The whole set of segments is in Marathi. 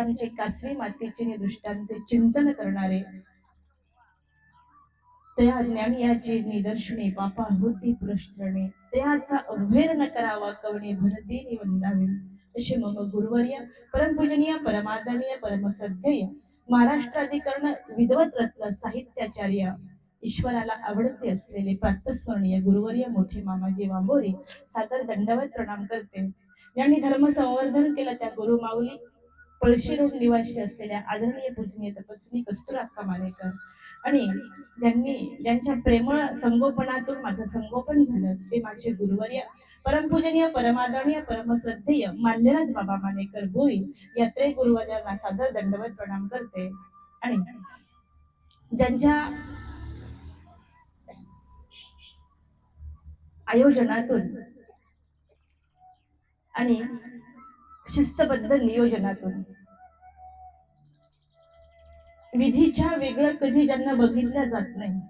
आमचे कासवी मातेचे दृष्टांत चिंतन करणारे त्या ज्ञानियाचे निदर्शने पापा होती पुरश्चरणे त्याचा अभेर न करावा कवणे भरतीने वंदावे तसे मम गुरुवर्य परमपूजनीय परमादरणीय परमश्रद्धेय महाराष्ट्राधिकरण विद्वत रत्न साहित्याचार्य ईश्वराला आवडते असलेले प्रातस्मरणीय गुरुवर्य मोठे मामाजी वांबोरे सादर दंडवत प्रणाम करते. ज्यांनी धर्म संवर्धन केलं त्या गुरु माऊली पळशी रोड निवासी असलेल्या आदरणीय पूजनीय तपस्विनी कस्तुराक्का मानेकर आणि ज्यांच्या प्रेमळ संगोपनातून माझं संगोपन झालं ते माझे गुरुवर्य परमपूजनीय परमादरणीय परमश्रद्धेय मान्यराज बाबा मानेकर भोई यात्रे गुरुवर्यांना सादर दंडवत प्रणाम करते. आणि ज्यांच्या आयोजनातून आणि शिस्तबद्ध नियोजनातून विधीच्या वेगळं कधी ज्यांना बघितलं जात नाही,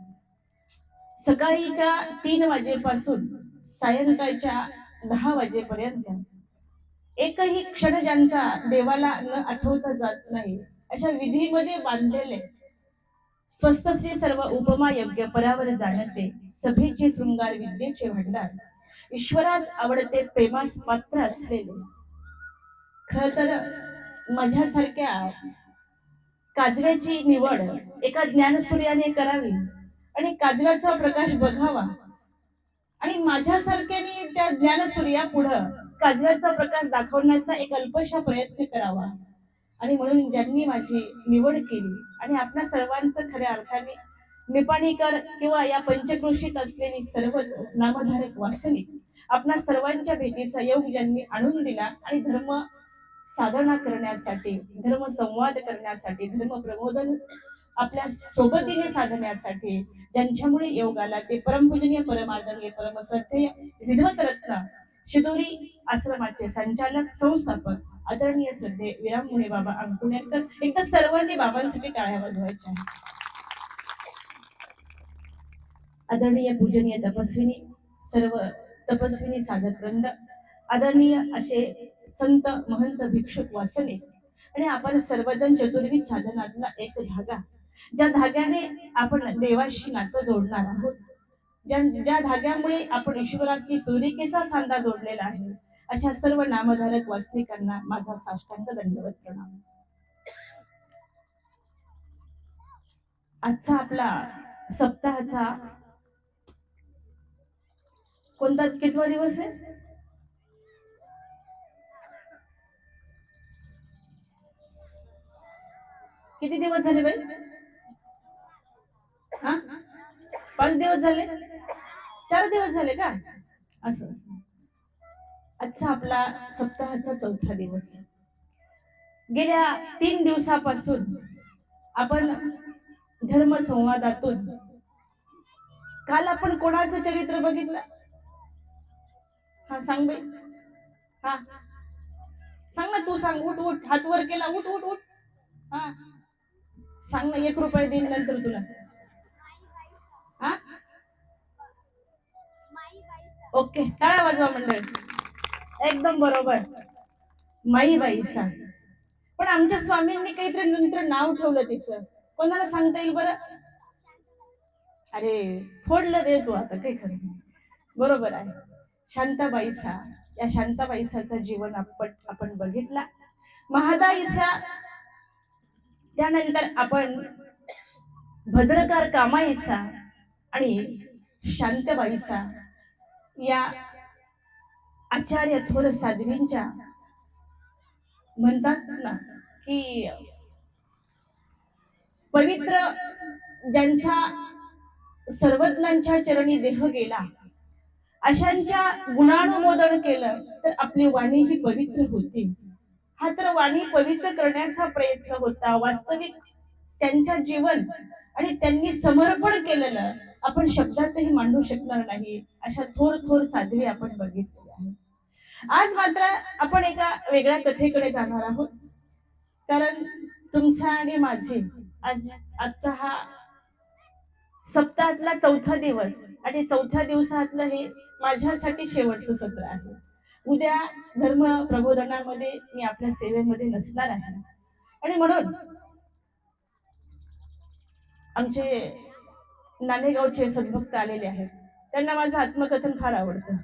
सकाळीच्या 3 वाजेपासून सायंकाळच्या 10 वाजेपर्यंत एकही क्षण ज्यांचा देवाला न आठवता जात नाही अशा विधीमध्ये बांधलेले स्वस्त श्री सर्व उपमा योग्य परावर जाणते सभेचे शृंगार विद्येचे भंडार ईश्वरास आवडते प्रेमास पात्र असलेले खर तर माझ्यासारख्या काजव्याची निवड एका ज्ञानसूर्याने करावी आणि काजव्याचा प्रकाश बघावा आणि माझ्यासारख्याने त्या ज्ञानसूर्या पुढं काजव्याचा प्रकाश दाखवण्याचा एक अल्पशा प्रयत्न करावा. आणि म्हणून ज्यांनी माझी निवड केली आणि आपल्या सर्वांचं खऱ्या अर्थाने निपाणीकर किंवा या पंचक्रोशीत असलेली सर्वच नामधारक वासनिक आपल्या सर्वांच्या भेटीचा योग ज्यांनी आणून दिला आणि धर्म साधना करण्यासाठी धर्म संवाद करण्यासाठी धर्म प्रबोधन आपल्या सोबतीने साधण्यासाठी ज्यांच्यामुळे योग आला ते परमपूजनीय परमादरणीय परमश्रद्धेय विद्वत रत्न शिदोरी आश्रमाचे संचालक संस्थापक आदरणीय श्रद्धे विराम मुने बाबा अंकुणेकर एकदा सर्वांनी बाबांसाठी टाळ्या वाजवायच्या. आदरणीय पूजनीय तपस्विनी सर्व तपस्विनी साधक वृंद आदरणीय असे संत महंत भिक्षुक वासने आणि आपण सर्वजण चतुर्विध साधनातला एक धागा ज्या धाग्याने आपण देवाशी नातं जोडणार आहोत ज्या धाग्यामुळे आपण ईश्वराशी सुरिकेचा सांधा जोडलेला आहे अशा सर्व नामधारक वासनिकांना माझा साष्टांग दंडवत प्रणाम. आजचा आपला सप्ताहाचा कोणता कितवा दिवस आहे? किती दिवस झाले बाई? हा 5 दिवस झाले, 4 दिवस झाले का? असं आजचा आपला सप्ताहाचा 4था दिवस. गेल्या 3 दिवसापासून आपण धर्म संवादातून काल आपण कोणाचं चरित्र बघितलं? हा सांग बाई. हा सांग ना, तू सांग. उठ उठ, हात वर केला, उठ उठ उठ. हा सांग ना, 1 रुपया देईन नंतर तुला. हा ओके, टाळ्या वाजवा मंडळी. एकदम बरोबर, माईबाई सांग. पण आमच्या स्वामींनी काहीतरी नंतर नाव ठेवलं तिचं, कोणाला सांगता येईल बरं? अरे फोडलं दे तू आता, काही खरं नाही. बरोबर आहे, शांताबाईसा. या शांताबाईसाचा जीवन आपण बघितला. महादाईसा, त्यानंतर आपण भद्रकार कामाईसा आणि शांताबाईसा या आचार्य थोर साध्वींच्या म्हणतात ना की पवित्र ज्यांचा सर्वज्ञांच्या चरणी देह गेला अशांच्या गुणानुमोदन केलं तर आपली वाणी ही पवित्र होती. हा तर वाणी पवित्र करण्याचा प्रयत्न होता. वास्तविक त्यांचं जीवन आणि त्यांनी समर्पण केलेलं आपण शब्दातही मांडू शकणार नाही. अशा थोर थोर साध्वी आपण बघितलेल्या आहेत. आज मात्र आपण एका वेगळ्या कथेकडे जाणार आहोत, कारण तुमचा आणि माझे आजचा हा सप्ताहातला 4था दिवस आणि 4थ्या दिवसातलं हे माझ्यासाठी शेवटचं सत्र आहे. उद्या धर्म प्रबोधनामध्ये मी आपल्या सेवेमध्ये नसणार आहे. आणि म्हणून आमचे नाणेगावचे सद्भक्त आलेले आहेत, त्यांना माझं आत्मकथन फार आवडतं.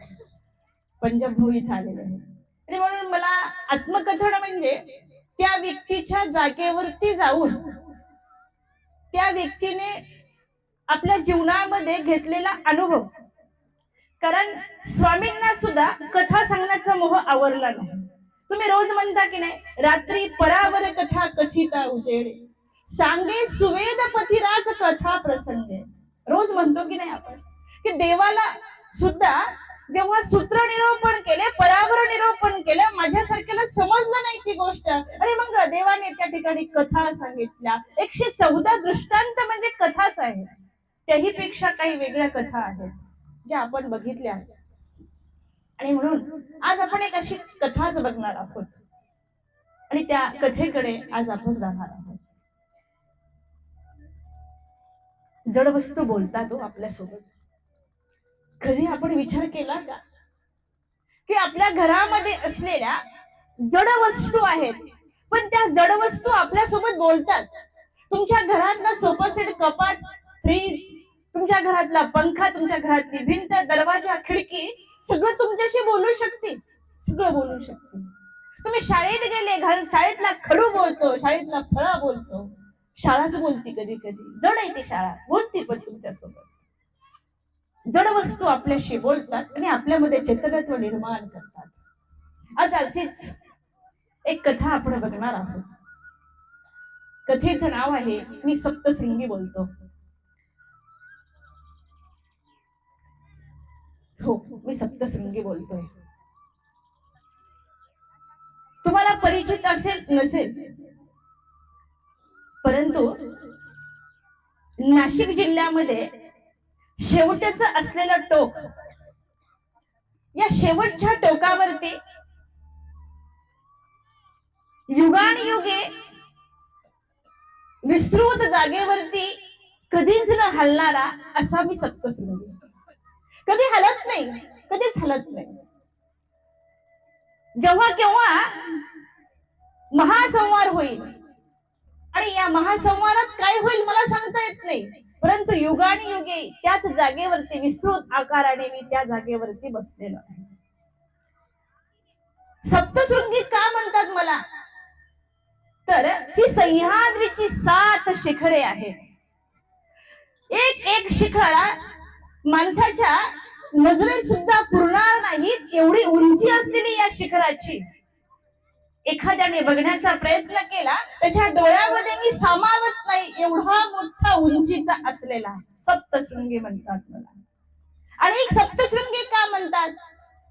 पंजाब भाऊ इथं आलेले आहेत आणि म्हणून मला आत्मकथन म्हणजे त्या व्यक्तीच्या जागेवरती जाऊन त्या व्यक्तीने आपल्या जीवनामध्ये घेतलेला अनुभव. कारण स्वामींना सुद्धा कथा सांगण्याचा मोह आवरला नाही. तुम्ही रोज म्हणता की नाही, रात्री परावर कथा कथिता उजेडे, सांगे सुवेद पथिराज कथा प्रसंगे. रोज म्हणतो की नाही आपण, की देवाला सुद्धा जेव्हा सूत्र निरूपण केले, परावर निरूपण केलं, माझ्यासारख्याला समजलं नाही ती गोष्ट, आणि मग देवाने त्या ठिकाणी कथा सांगितल्या. 114 दृष्टांत म्हणजे कथाच आहे. त्याही पेक्षा काही वेगळ्या कथा आहेत ज्या आपण बघितल्या आहेत. आणि म्हणून आज आपण एक अशी कथाच बघणार आहोत आणि त्या कथेकडे आज आपण जाणार आहोत. जड वस्तू बोलतात हो आपल्यासोबत. कधी आपण विचार केला का की आपल्या घरामध्ये असलेल्या जड वस्तू आहेत, पण त्या जड वस्तू आपल्यासोबत बोलतात. तुमच्या घरातला सोफा सेट, कपाट, फ्रीज, तुमच्या घरातला पंखा, तुमच्या घरातली भिंत, दरवाजा, खिडकी सगळं तुमच्याशी बोलू शकते, सगळं बोलू शकते. तुम्ही शाळेत गेले, शाळेतला खडू बोलतो, शाळेतला फळा बोलतो, शाळाच बोलती. कधी कधी जड आहे ती शाळा, बोलती पण तुमच्यासोबत. जड वस्तू आपल्याशी बोलतात आणि आपल्यामध्ये चैतन्यत्व निर्माण करतात. आज अशीच एक कथा आपण बघणार आहोत. कथेचं नाव आहे मी सप्तशृंगी बोलतो. हो, मी सप्तशृंगी बोलतोय. तुम्हाला परिचित असेल नसेल, परंतु नाशिक जिल्ह्यामध्ये शेवटचं असलेलं टोक, या शेवटच्या टोकावरती युगानुयुगे विस्तृत जागेवरती कधीच न हलणारा असा मी सप्तशृंगी. कधी हलत नाही, कधीच हलत नाही. जेव्हा केव्हा महासंवार होईल आणि या महासंवारात काय होईल मला सांगता येत नाही, परंतु युगानुयुगे त्याच जागेवरती विस्तृत आकाराने मी त्या जागेवरती बसलेलो आहे. सप्तशृंगी का म्हणतात मला, तर ही सह्याद्रीची 7 शिखरे आहेत. एक एक शिखर माणसाच्या नजरेत सुद्धा पुरणार नाहीत एवढी उंची असलेली या शिखराची. एखाद्याने बघण्याचा प्रयत्न केला, त्याच्या डोळ्यामध्ये मी सामावत नाही एवढा मोठा उंचीचा असलेला सप्तशृंगी म्हणतात मला. आणि एक सप्तशृंगी का म्हणतात,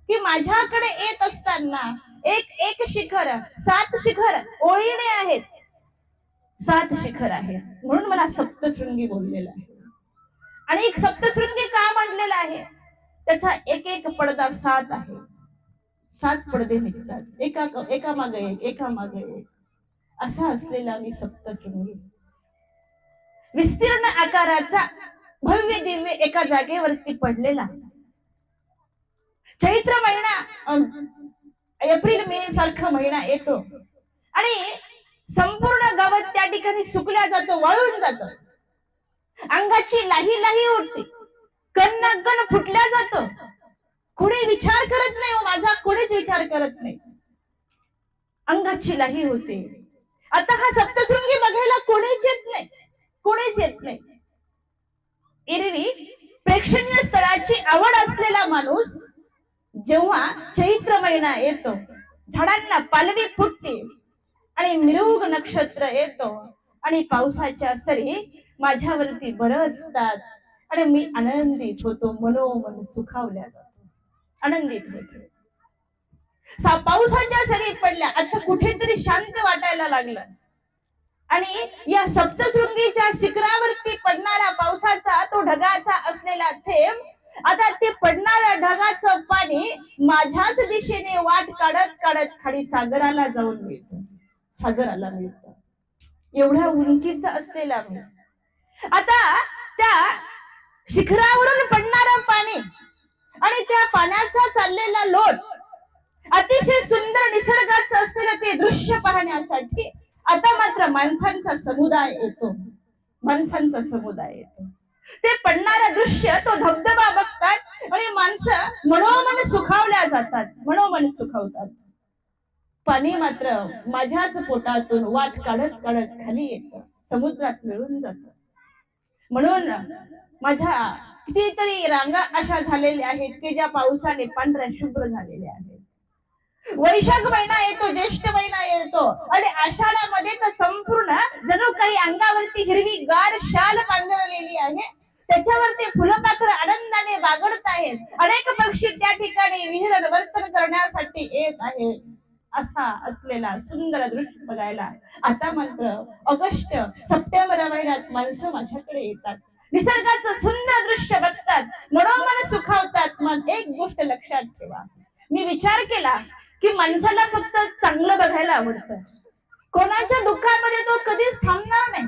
की माझ्याकडे येत असताना एक एक शिखर 7 शिखर ओळीने आहेत, 7 शिखर आहेत, म्हणून मला सप्तशृंगी बोललेलं आहे. आणि एक सप्तशृंगी का म्हटलेला आहे, त्याचा एक एक पडदा 7 आहे. 7 पडदे निघतात, एका मागे एक, एका मागे एक, असा असलेला मी सप्तशृंगी. विस्तीर्ण आकाराचा भव्य दिव्य एका जागेवरती पडलेला. चैत्र महिना, एप्रिल मे सारखा महिना येतो आणि संपूर्ण गावात त्या ठिकाणी सुकल्या जातं, वाळून जातं. अंगाची लाही लाही उठते, कण फुटल्या जातो. कोणी विचार करत नाही, माझा कोणीच विचार करत नाही. अंगाची लाही होते. आता हा सप्तशृंगी बघायला कोणीच येत नाही, कोणीच येत नाही. एरवी प्रेक्षणीय स्थळाची आवड असलेला माणूस जेव्हा चैत्र महिना येतो, झाडांना पालवी फुटते आणि मृग नक्षत्र येतो आणि पावसाच्या सरी माझ्यावरती बरसतात आणि मी आनंदित होतो, मनोमन सुखावल्या जातो, आनंदित होतो. पावसाच्या सरी पडल्या, आता कुठेतरी शांत वाटायला लागलं. आणि या सप्तशृंगीच्या शिखरावरती पडणारा पावसाचा तो ढगाचा असलेला थेंब, आता ते पडणाऱ्या ढगाचं पाणी माझ्याच दिशेने वाट काढत काढत खाली सागराला जाऊन मिळतं, सागराला मिळतं. एवढ्या उंचीचा असलेला मी आता त्या शिखरावरून पडणारं पाणी आणि त्या पाण्याचा चाललेला लोट, अतिशय सुंदर निसर्गाचं असलेलं ते दृश्य पाहण्यासाठी आता मात्र माणसांचा समुदाय येतो, माणसांचा समुदाय येतो. ते पडणारं दृश्य, तो धबधबा बघतात आणि माणसं मनोमन सुखावल्या जातात, मनोमन सुखावतात. पाणी मात्र माझ्याच पोटातून वाट काढत काढत खाली येतं, समुद्रात मिळून जात. म्हणून माझ्या कितीतरी रांगा अशा झालेल्या आहेत की ज्या पावसाने पांढऱ्या शुभ्र झालेल्या आहेत. वैशाख महिना येतो, ज्येष्ठ महिना येतो आणि आषाढामध्ये तर संपूर्ण जणू काही अंगावरती हिरवी गार शाल पांघरलेली आहे. त्याच्यावरती फुलपाखर आनंदाने बागडत आहेत. अनेक पक्षी त्या ठिकाणी विहरण वर्तन करण्यासाठी येत आहेत. असा असलेला सुंदर दृश्य बघायला आता मात्र ऑगस्ट सप्टेंबर महिन्यात माणसं माझ्याकडे येतात, निसर्गाचं सुंदर दृश्य बघतात, मनोमन सुखावतात. मग एक गोष्ट लक्षात ठेवा, मी विचार केला की माणसाला फक्त चांगलं बघायला आवडतं. कोणाच्या दुःखामध्ये तो कधीच थांबणार नाही.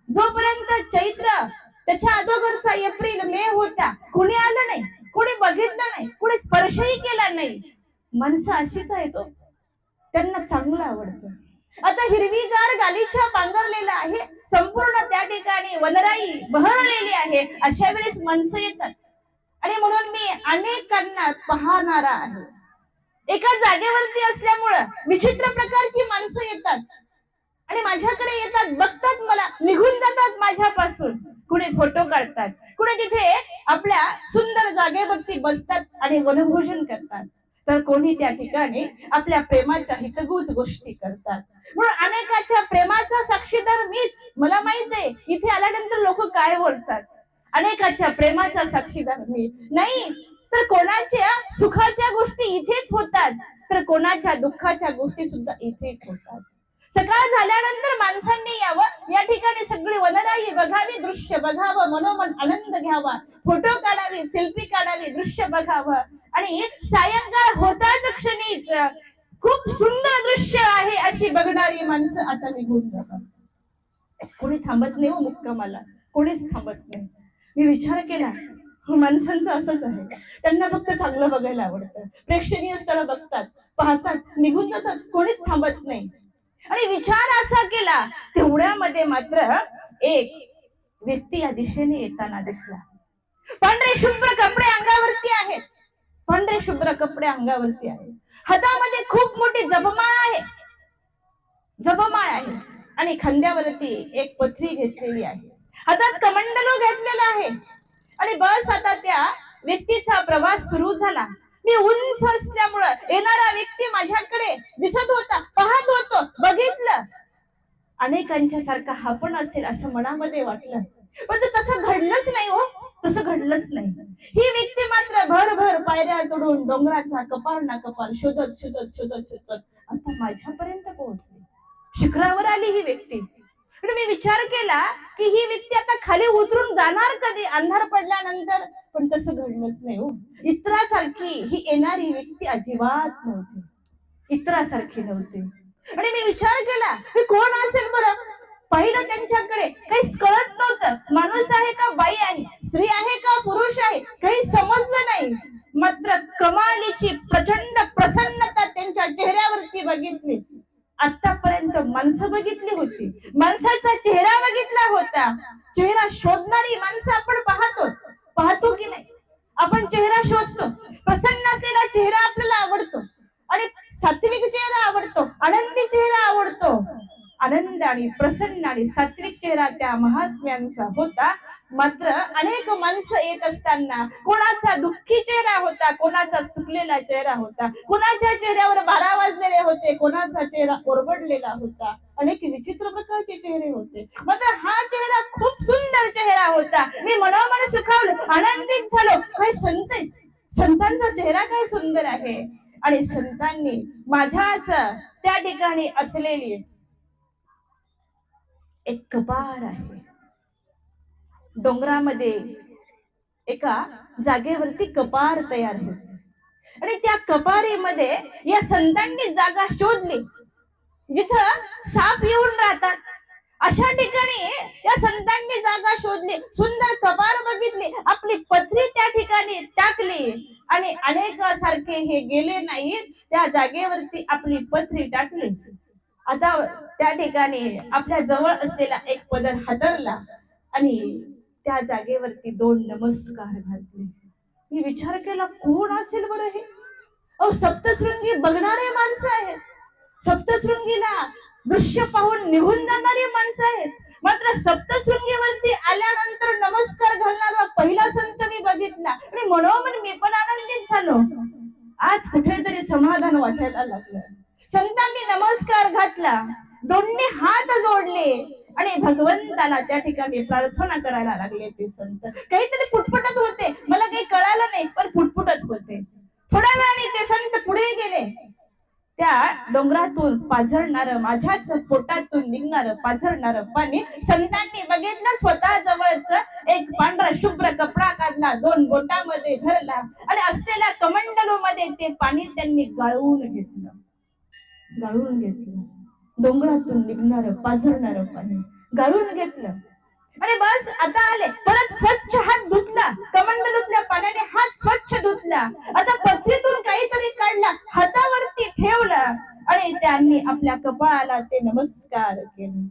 जोपर्यंत चैत्र, त्याच्या अगोदरचा एप्रिल मे होता, कुणी आलं नाही, कुणी बघितलं नाही, कुणी स्पर्शही केला नाही. माणसं अशीच आहे, तो त्यांना चांगलं आवडतं. आता हिरवीगार गालीच्या पांघरलेला आहे, संपूर्ण त्या ठिकाणी वनराई बहरलेली आहे. अशा वेळेस माणसं येतात आणि म्हणून मी अनेकांना पाहणारा आहे. एका जागेवरती असल्यामुळं विचित्र प्रकारची माणसं येतात आणि माझ्याकडे येतात, बघतात मला, निघून जातात माझ्यापासून. कुणी फोटो काढतात, कुणी तिथे आपल्या सुंदर जागेवरती बसतात आणि वनभोजन करतात, तर कोणी त्या ठिकाणी आपल्या प्रेमाच्या हितगुज गोष्टी करतात. म्हणून अनेकाच्या प्रेमाचा साक्षीदार मीच. मला माहित आहे इथे आल्यानंतर लोक काय बोलतात. अनेकाच्या प्रेमाचा साक्षीदार मी नाही, तर कोणाच्या सुखाच्या गोष्टी इथेच होतात, तर कोणाच्या दुःखाच्या गोष्टी सुद्धा इथेच होतात. सकाळ झाल्यानंतर माणसांनी यावं, या ठिकाणी सगळी वनराई बघावी, दृश्य बघावं, मनोमन आनंद घ्यावा, फोटो काढावी, सेल्फी काढावी, दृश्य बघावं. आणि सायंकाळ होताच क्षणीच खूप सुंदर दृश्य आहे अशी बघणारी माणसं आता निघून जातात. कोणी थांबत नाही हो मुक्कामाला, कोणीच थांबत नाही. मी विचार केला, माणसांचं असंच आहे, त्यांना फक्त चांगलं बघायला आवडतं. प्रेक्षणीय स्थळ बघतात, पाहतात, निघून जातात, कोणीच थांबत नाही. आणि विचार असा केला, तेवढ्यामध्ये मात्र एक व्यक्ती या दिशेने येताना दिसला. पांढरे शुभ्र कपडे अंगावरती आहेत, पांढरे शुभ्र कपडे अंगावरती आहेत, हातामध्ये खूप मोठी जपमाळ आहे, जपमाळ आहे आणि खांद्यावरती एक पथरी घेतलेली आहे, हातात कमंडलू घेतलेला आहे. आणि बस आता त्या व्यक्तीचा प्रवास सुरू झाला. मी उंच असल्यामुळं येणारा व्यक्ती माझ्याकडे दिसत होता, पाहत होतो, बघितलं. अनेकांच्या सारखा हा पण असेल असं मनामध्ये वाटलं, पण तसं घडलंच नाही हो, तसं घडलंच नाही. ही व्यक्ती मात्र भर पायऱ्या चढून डोंगराचा कपार ना कपार शोधत शोधत शोधत शोधत आता माझ्यापर्यंत पोहोचली. शिखरावर आली ही व्यक्ती. मी विचार केला की ही व्यक्ती आता खाली उतरून जाणार कधी, अंधार पडल्यानंतर. पण तसं घडलंच नाही हो. इतरासारखी ही येणारी व्यक्ती अजिबात नव्हती, इतरासारखी नव्हती. आणि मी विचार केला हे कोण असेल बरं. पाहिलं त्यांच्याकडे, काहीच कळत नव्हतं, माणूस आहे का बाई आहे, स्त्री आहे का पुरुष आहे, काही समजलं नाही. मात्र कमालीची प्रचंड प्रसन्नता त्यांच्या चेहऱ्यावरती बघितली. आतापर्यंत माणसं बघितली होती, माणसाचा चेहरा बघितला होता. चेहरा शोधणारी माणसं आपण पाहतो की नाही. आपण चेहरा शोधतो, प्रसन्न असलेला चेहरा आपल्याला आवडतो आणि सात्विक चेहरा आवडतो, आनंदी चेहरा आवडतो. आनंद आणि प्रसन्न आणि सात्विक चेहरा त्या महात्म्यांचा होता. मात्र अनेक माणसं येत असताना कोणाचा दुःखी चेहरा होता, कोणाचा सुकलेला चेहरा होता, कोणाच्या चेहऱ्यावर 12 वाजलेले होते, कोणाचा चेहरा ओरबडलेला होता. अनेक विचित्र प्रकारचे चेहरे होते. मात्र हा चेहरा खूप सुंदर चेहरा होता. मी मनोमन सुखावलं, आनंदित झालो. काय संत, संतांचा चेहरा काय सुंदर आहे. आणि संतांनी माझ्याच त्या ठिकाणी असलेली एक कपार आहे, डोंगरामध्ये एका जागेवरती कपार तयार होते आणि त्या कपारीमध्ये या संतांनी जागा शोधली जिथं साप येऊन राहतात. अशा ठिकाणी या संतांनी जागा शोधली, सुंदर कपार बघितली, आपली पथरी त्या ठिकाणी टाकली आणि अनेक सारखे हे गेले नाहीत, त्या जागेवरती आपली पथरी टाकली. आता त्या ठिकाणी आपल्या जवळ असलेला एक पदर हातरला आणि त्या जागेवरती दोन नमस्कार घातले. मी विचार केला, कोण असेल बरं हे? अहो, सप्तशृंगी बघणारे माणसं आहेत, सप्तशृंगीला दृश्य पाहून निघून जाणारी माणसं आहेत. मात्र सप्तशृंगीवरती आल्यानंतर नमस्कार घालणारा पहिला संत मी बघितला आणि म्हणून मी पण आनंदित झालो. आज कुठेतरी समाधान वाटायला लागलं. संतांनी नमस्कार घातला, दोन्ही हात जोडले आणि भगवंताला त्या ठिकाणी प्रार्थना करायला लागले. ते संत काहीतरी पुटपुटत होते, मला काही कळालं नाही, पण पुटपुटत होते. थोड्या वेळाने ते संत पुढे गेले. त्या डोंगरातून पाझरणार, माझ्याच पोटातून निघणार पाझरणार पाणी संतांनी बघितलं. स्वतः जवळच एक पांढरा शुभ्र कपडा काढला, दोन बोटामध्ये धरला आणि असलेल्या कमंडलू मध्ये ते पाणी त्यांनी गाळून घेतलं. गाळून घेतलं, डोंगरातून निघणार पाझरणार पाणी गाळून घेतलं आणि बस आता आले. परत स्वच्छ हात धुतला, कमंडलूतल्या पाण्याने हात स्वच्छ धुतला. आता पथरीतून काहीतरी काढला, हातावरती ठेवलं आणि त्यांनी आपल्या कपाळाला ते नमस्कार केले.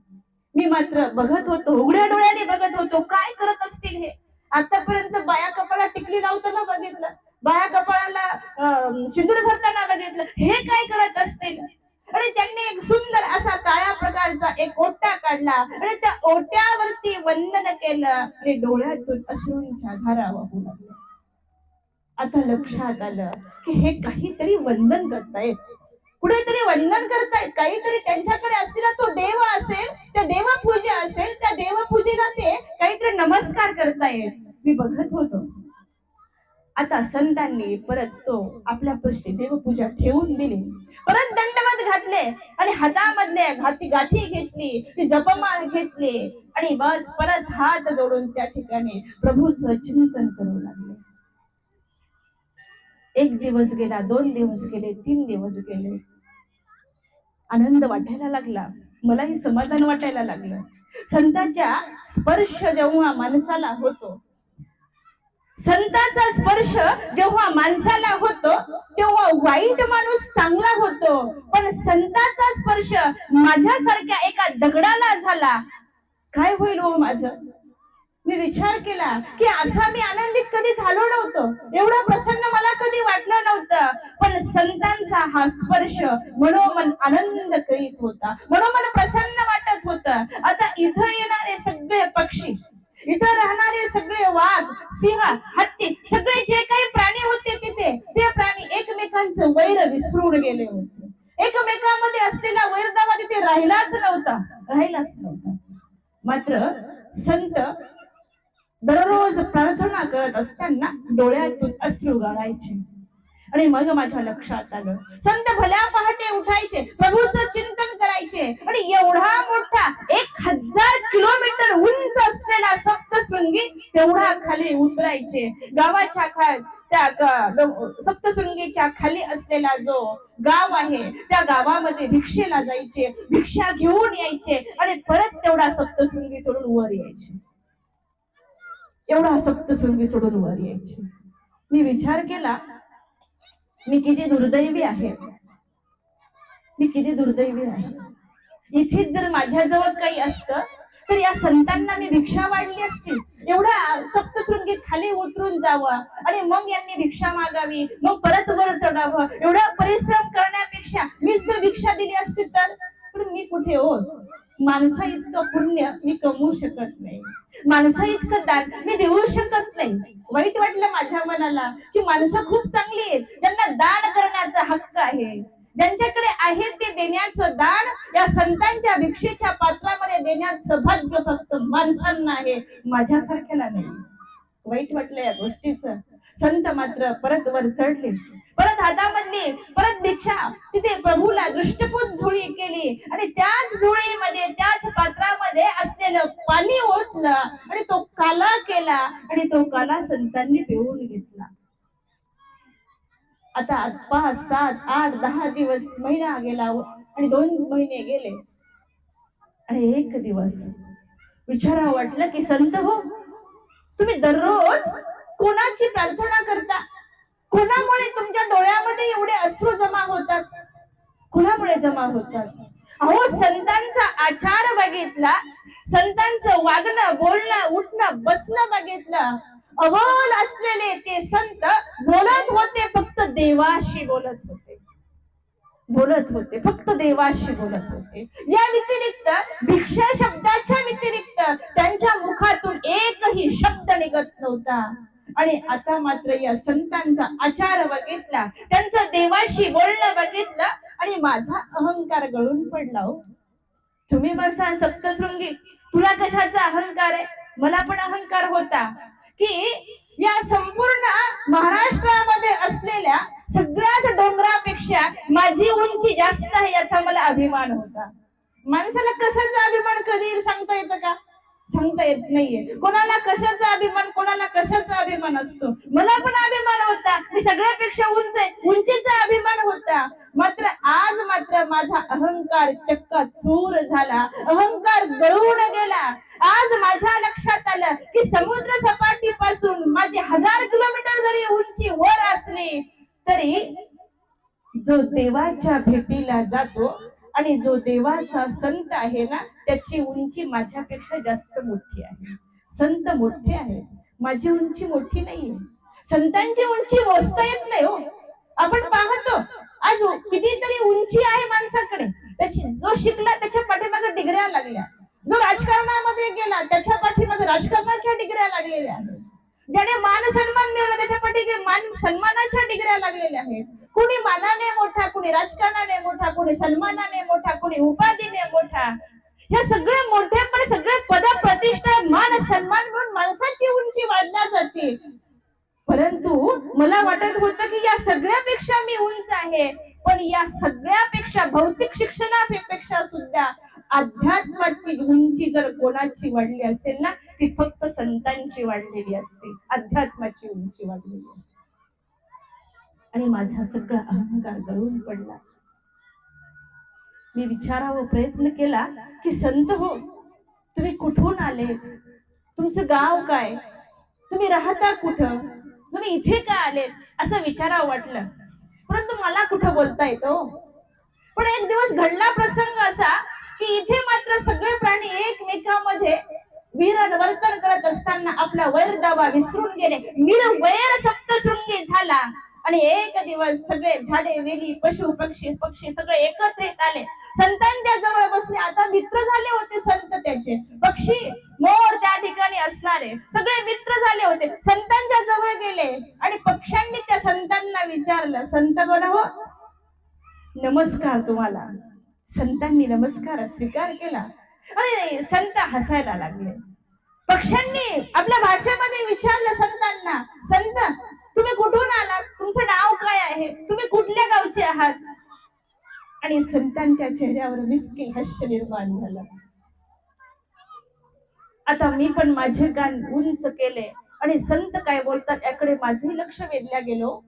मी मात्र बघत होतो, उघड्या डोळ्याने बघत होतो, काय करत असतील हे. आतापर्यंत बाया कपाळा टिकली लावताना बघितलं, बाया कपाळाला सिंदूर भरताना बघितलं, हे काय करत असतील. आणि त्यांनी एक सुंदर असा काळ्या प्रकारचा एक ओटा काढला आणि त्या ओट्यावरती वंदन केलं आणि डोळ्यातून अश्रूंच्या धारा वाहू लागल्या. आता लक्षात आलं की हे काहीतरी वंदन करतायत, कुठेतरी वंदन करतायत, काहीतरी त्यांच्याकडे असलेला तो देव असेल, त्या देवपूजा असेल, त्या देवपूजेला ते काहीतरी नमस्कार करतायत. मी बघत होतो. आता संतांनी परत तो आपल्या पृष्ठी देवपूजा ठेवून दिली, परत दंडवत घातले आणि हातामधले गाठी घेतली, जपमाळ घेतली आणि बस परत हात जोडून त्या ठिकाणी प्रभूचं चिंतन करू लागले. एक दिवस गेला, 2 दिवस गेले, 3 दिवस गेले. आनंद वाटायला लागला, मलाही समाधान वाटायला लागलं. संतांच्या स्पर्श जेव्हा माणसाला होतो, संतांचा स्पर्श जेव्हा माणसाला होतो तेव्हा वाईट माणूस चांगला होतो, पण संतांचा स्पर्श माझ्यासारख्या एका दगडाला झाला, काय होईल हो माझं? मी विचार केला की असा मी आनंदित कधी झालो नव्हतो, एवढा प्रसन्न मला कधी वाटलं नव्हतं. पण संतांचा हा स्पर्श मनोमन आनंद करीत होता, मनोमन प्रसन्न वाटत होतं. आता इथं येणारे सगळे पक्षी, इथं राहणारे सगळे वाघ, सिंह, हत्ती, सगळे जे काही प्राणी होते तिथे, ते प्राणी एकमेकांचं वैर विसरून गेले होते. एकमेकांमध्ये असलेला वैरदावा तिथे राहिलाच नव्हता. मात्र संत दररोज प्रार्थना करत असताना डोळ्यातून अश्रू गळायचे आणि मग माझ्या लक्षात आलं, संत भल्या पहाटे उठायचे, प्रभूचं चिंतन करायचे आणि एवढा मोठा 1000 किलोमीटर उंच असलेला सप्तशृंगी तेवढा खाली उतरायचे. गावाच्या त्या सप्तशृंगीच्या खाली असलेला जो गाव आहे त्या गावामध्ये भिक्षेला जायचे, भिक्षा घेऊन यायचे आणि परत तेवढा सप्तशृंगी चढून वर यायचे. एवढा सप्तशृंगी चढून वर यायचे. मी विचार केला, मी किती दुर्दैवी आहे, मी किती दुर्दैवी आहे. इथेच जर माझ्याजवळ काही असतं तर या संतांना मी भिक्षा वाढली असती. एवढा सप्तशृंगी खाली उतरून जावं आणि मग यांनी भिक्षा मागावी, मग परत वर चढावं, एवढा परिश्रम करण्यापेक्षा मीच जर भिक्षा दिली असती तर. पण मी कुठे हो, माणसा इतकं पुण्य मी कमवू शकत नाही, माणसा इतकं दान मी देऊ शकत नाही. वाईट वाटलं माझ्या मनाला की माणसं खूप चांगली आहेत, ज्यांना दान करण्याचा हक्क आहे, ज्यांच्याकडे आहे ते देण्याचं दान या संतांच्या भिक्षेच्या पात्रामध्ये देण्याचं भाग्य फक्त माणसांना आहे, माझ्यासारख्याला नाही. वाईट वाटलं या गोष्टीचं. संत मात्र परत वर चढले, परत हातामधली परत भिक्षा तिथे प्रभूला दृष्टपूत झोळी केली आणि त्याच झोळीमध्ये त्याच पात्रामध्ये असलेलं पाणी ओतलं आणि तो काला केला आणि तो काला संतांनी पिऊन घेतला. आता 5, 7, 8, 10 दिवस, महिना गेला आणि 2 महिने गेले आणि एक दिवस विचारा वाटलं की संत हो, तुम्ही दररोज कोणाची प्रार्थना करता? कोणामुळे तुमच्या डोळ्यामध्ये एवढे अश्रू जमा होतात? कोणामुळे जमा होतात? अहो, संतांचा आचार बघितला, संतांचं वागणं, बोलणं, उठणं, बसणं बघितलं. अबोल असलेले ते संत बोलत होते, फक्त देवाशी बोलत होते, बोलत होते, फक्त देवाशी बोलत होते. या व्यतिरिक्त, भिक्षा शब्दाच्या व्यतिरिक्त त्यांच्या मुखातून एकही शब्द निघत नव्हता. आणि आता मात्र या संतांचा आचार बघितला, त्यांचं देवाशी बोलणं बघितलं, आणि माझा अहंकार गळून पडला. हो, तुम्ही बसा सप्तशृंगी, तुला कशाचा अहंकार आहे? मला पण अहंकार होता की या संपूर्ण महाराष्ट्रामध्ये असलेल्या सगळ्याच डोंगरापेक्षा माझी उंची जास्त आहे, याचा मला अभिमान होता. माणसाला कशाचा अभिमान कधी सांगता येतं का? सांगता येत नाहीये. कोणाला कशाचा अभिमान, कोणाला कशाचा अभिमान असतो. मला पण अभिमान होता, मी सगळ्यापेक्षा उंच आहे, उंचीचा अभिमान होता. मात्र आज मात्र माझा अहंकार चक्काचूर झाला, अहंकार गळून गेला. आज माझ्या लक्षात आलं की समुद्र सपाटीपासून माझी 1000 किलोमीटर जरी उंची वर असली तरी जो देवाच्या भेटीला जातो आणि जो देवाचा संत आहे ना, त्याची उंची माझ्यापेक्षा जास्त मोठी आहे. संत मोठे आहेत, माझी उंची मोठी नाहीये. संतांची उंची मोजता येत नाही. हो, आपण पाहतो आज कितीतरी उंची आहे माणसाकडे, त्याची जो शिकला त्याच्या पाठीमागे डिग्र्या लागल्या, जो राजकारणामध्ये गेला त्याच्या पाठीमागे राजकारणाच्या डिग्र्या लागलेल्या आहेत, ज्याने मान सन्मान मिळवला त्याच्या पाठीमागे मान सन्मानाच्या डिग्र्या लागलेल्या आहेत. कुणी मानाने मोठा, कुणी राजकारणाने मोठा, कुणी सन्मानाने मोठा, कुणी उपाधीने मोठा. हे सगळे मोठेपण, सगळे पद प्रतिष्ठा, मान सन्मान मिळून माणसाची उंची वाढल्या जाते. परंतु मला वाटत होतं की या सगळ्यापेक्षा मी उंच आहे, पण या सगळ्यापेक्षा, भौतिक शिक्षणापेक्षा सुद्धा अध्यात्माची उंची जर कोणाची वाढली असेल ना, ती फक्त संतांची वाढलेली असते, अध्यात्माची उंची वाढलेली असते. आणि माझा सगळा अहंकार गळून पडला. मी विचारावा प्रयत्न केला की संत हो, तुम्ही कुठून आले, तुमचं गाव काय, तुम्ही राहता कुठं, तुम्ही इथे का आलेत, असं विचारावं वाटलं. परंतु मला कुठं बोलता येतो. पण एक दिवस घडला प्रसंग असा की इथे मात्र सगळे प्राणी एकमेकांमध्ये वीरवर्तन करत असताना आपला वैरदावा विसरून गेले. निर्वैर सप्तशृंगी झाला आणि एक दिवस सगळे झाडे, वेली, पशु, पक्षी पक्षी सगळे एकत्रित आले, संतांच्या जवळ बसले. आता मित्र झाले होते संत, त्याचे पक्षी, मोर त्या ठिकाणी असणारे सगळे मित्र झाले होते. संतांच्या जवळ गेले आणि पक्ष्यांनी त्या संतांना विचारलं, संत गण हो, नमस्कार तुम्हाला. संतांनी नमस्कार स्वीकार केला आणि संत हसायला लागले. पक्ष्यांनी आपल्या भाषेमध्ये विचारलं संतांना, संत तुम्ही कुठून आलात, तुमचं नाव काय आहे, तुम्ही कुठल्या गावचे आहात. आणि संतांच्या चेहऱ्यावर मिसके हास्य निर्माण झालं. आता मी पण माझे कान उंच केले आणि संत काय बोलतात याकडे माझे लक्ष वेधल्या गेलो.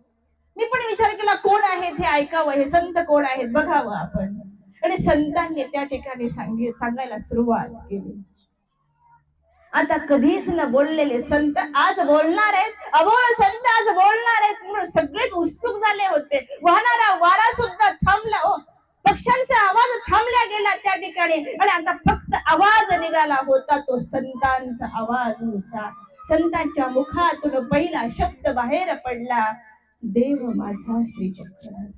मी पण विचार केला, कोण आहेत हे ऐकावं, हे संत कोण आहेत बघावं आपण. आणि संतांनी त्या ठिकाणी सांगायला सुरुवात केली. आता कधीच न बोललेले संत आज बोलणार आहेत, अबोल संत आज बोलणार आहेत म्हणून सगळेच उत्सुक झाले होते. वाहणारा वारा सुद्धा थांबला. हो, पक्ष्यांचा आवाज थांबला गेला त्या ठिकाणी आणि आता फक्त आवाज निघाला होता, तो संतांचा आवाज होता. संतांच्या मुखातून पहिला शब्द बाहेर पडला, देव माझा श्री चक्रधर.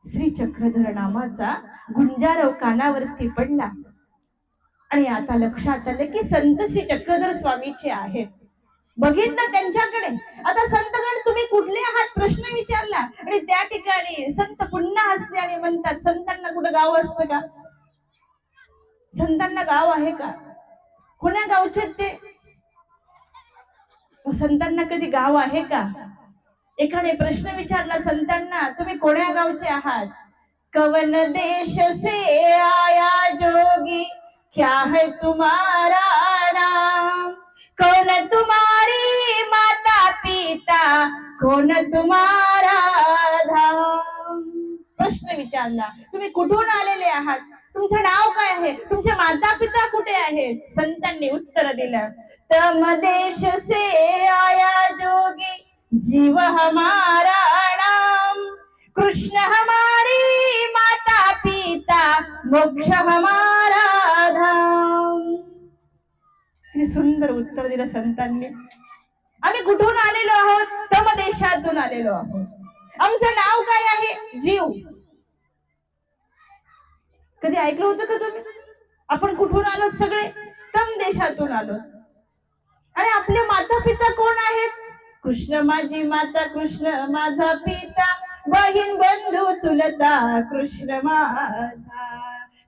श्री चक्रधर नामाचा गुंजारव कानावरती पडला आणि आता लक्षात आलं की संत श्री चक्रधर स्वामीचे आहेत. बघितलं त्यांच्याकडे. आता संतगण तुम्ही कुठले आहात प्रश्न विचारला आणि त्या ठिकाणी संत पुन्हा हसले आणि म्हणतात, संतांना कुठं गाव असतं का, संतांना गाव आहे का, कोण्या गावचे ते, संतांना कधी गाव आहे का. एकाने प्रश्न विचारला संतांना, तुम्ही कोण्या गावचे आहात. कवन देश से आया जोगी, क्या है तुम्हारा नाम, कौन तुम्हारी माता पिता, कौन तुम्हारा धाम. प्रश्न विचारला, तुम्ही कुठून आलेले आहात, तुमचं नाव काय आहे, तुमचे माता पिता कुठे आहेत. संतांनी उत्तर दिलं, तम देश से आया जोगी, जीव हमारा नाम, कृष्ण हमारी माता पिता, पिता मोक्ष हमारा धाम. किती सुंदर उत्तर दिलं संतांनी. आम्ही कुठून आलेलो आहोत? तम देशातून आलेलो आहोत. आमचं नाव काय आहे? जीव. कधी ऐकलं होतं का तुम्ही? आपण कुठून आलो? सगळे तम देशातून आलो. आणि आपले माता पिता कोण आहेत? कृष्ण माझी माता, कृष्ण माझा पिता, बहीण बंधू चुलता कृष्ण माझा.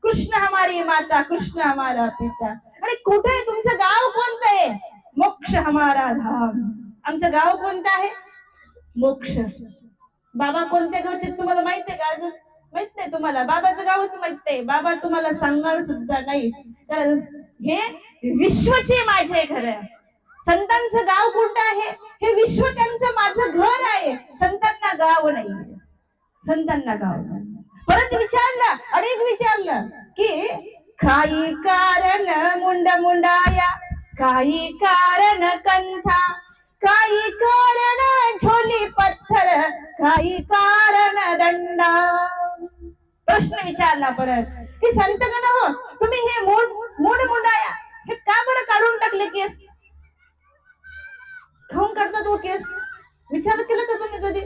कृष्ण हमारी माता, कृष्ण हमारा पिता. आणि कुठे तुमचं गाव कोणतं आहे? मोक्ष हमारा धाम. आमचं गाव कोणतं आहे? मोक्ष. बाबा कोणत्या गावचे तुम्हाला माहित आहे का? अजून माहित नाही तुम्हाला? बाबाचं गावच माहित नाही. बाबा तुम्हाला सांगणार सुद्धा नाही, कारण हे विश्वचे माझे घर आहे. संतांचं गाव कोणतं आहे? हे विश्व त्यांचं माझं घर आहे. संतांना गाव नाही, संतांना गाव नाही. परत विचारलं, अनेक विचारलं की काही कारण मुंड मुंडाया, काही कारण कंथा, काही कारण झोली पत्थर, काही कारण दंडा. प्रश्न विचारला परत की संतगण हो, तुम्ही हे मूड मुंडाया हे का बरं काढून टाकले केस? खाऊन काढतात वो केस. विचार केला का तुम्ही कधी?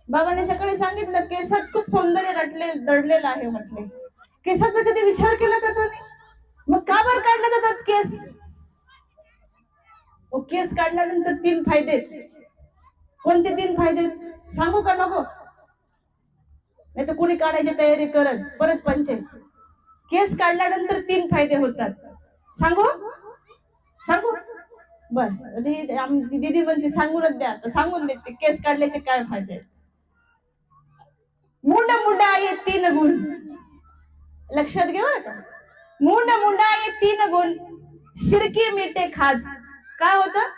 बाबांनी सकाळी सांगितलं केसात खूप सौंदर्य दडलेलं आहे म्हटले. केसाचा कधी विचार केला का तुम्ही? मग का बरं काढले जातात केस? केस काढल्यानंतर 3 फायदे. कोणते 3 फायदे सांगू का नको? नाही तर कोणी काढायची तयारी करत परत पंचायत. केस काढल्यानंतर 3 फायदे होतात. सांगू सांगू बर. दीदी म्हणते सांगूनच द्या, तर सांगून देते केस काढल्याचे काय फायदे. मुंड मुंडा आहे 3 गुण. लक्षात घ्या बरं का. मुंड मुंडा आहे 3 गुण. शिरकी मिटे खाज. काय होतं?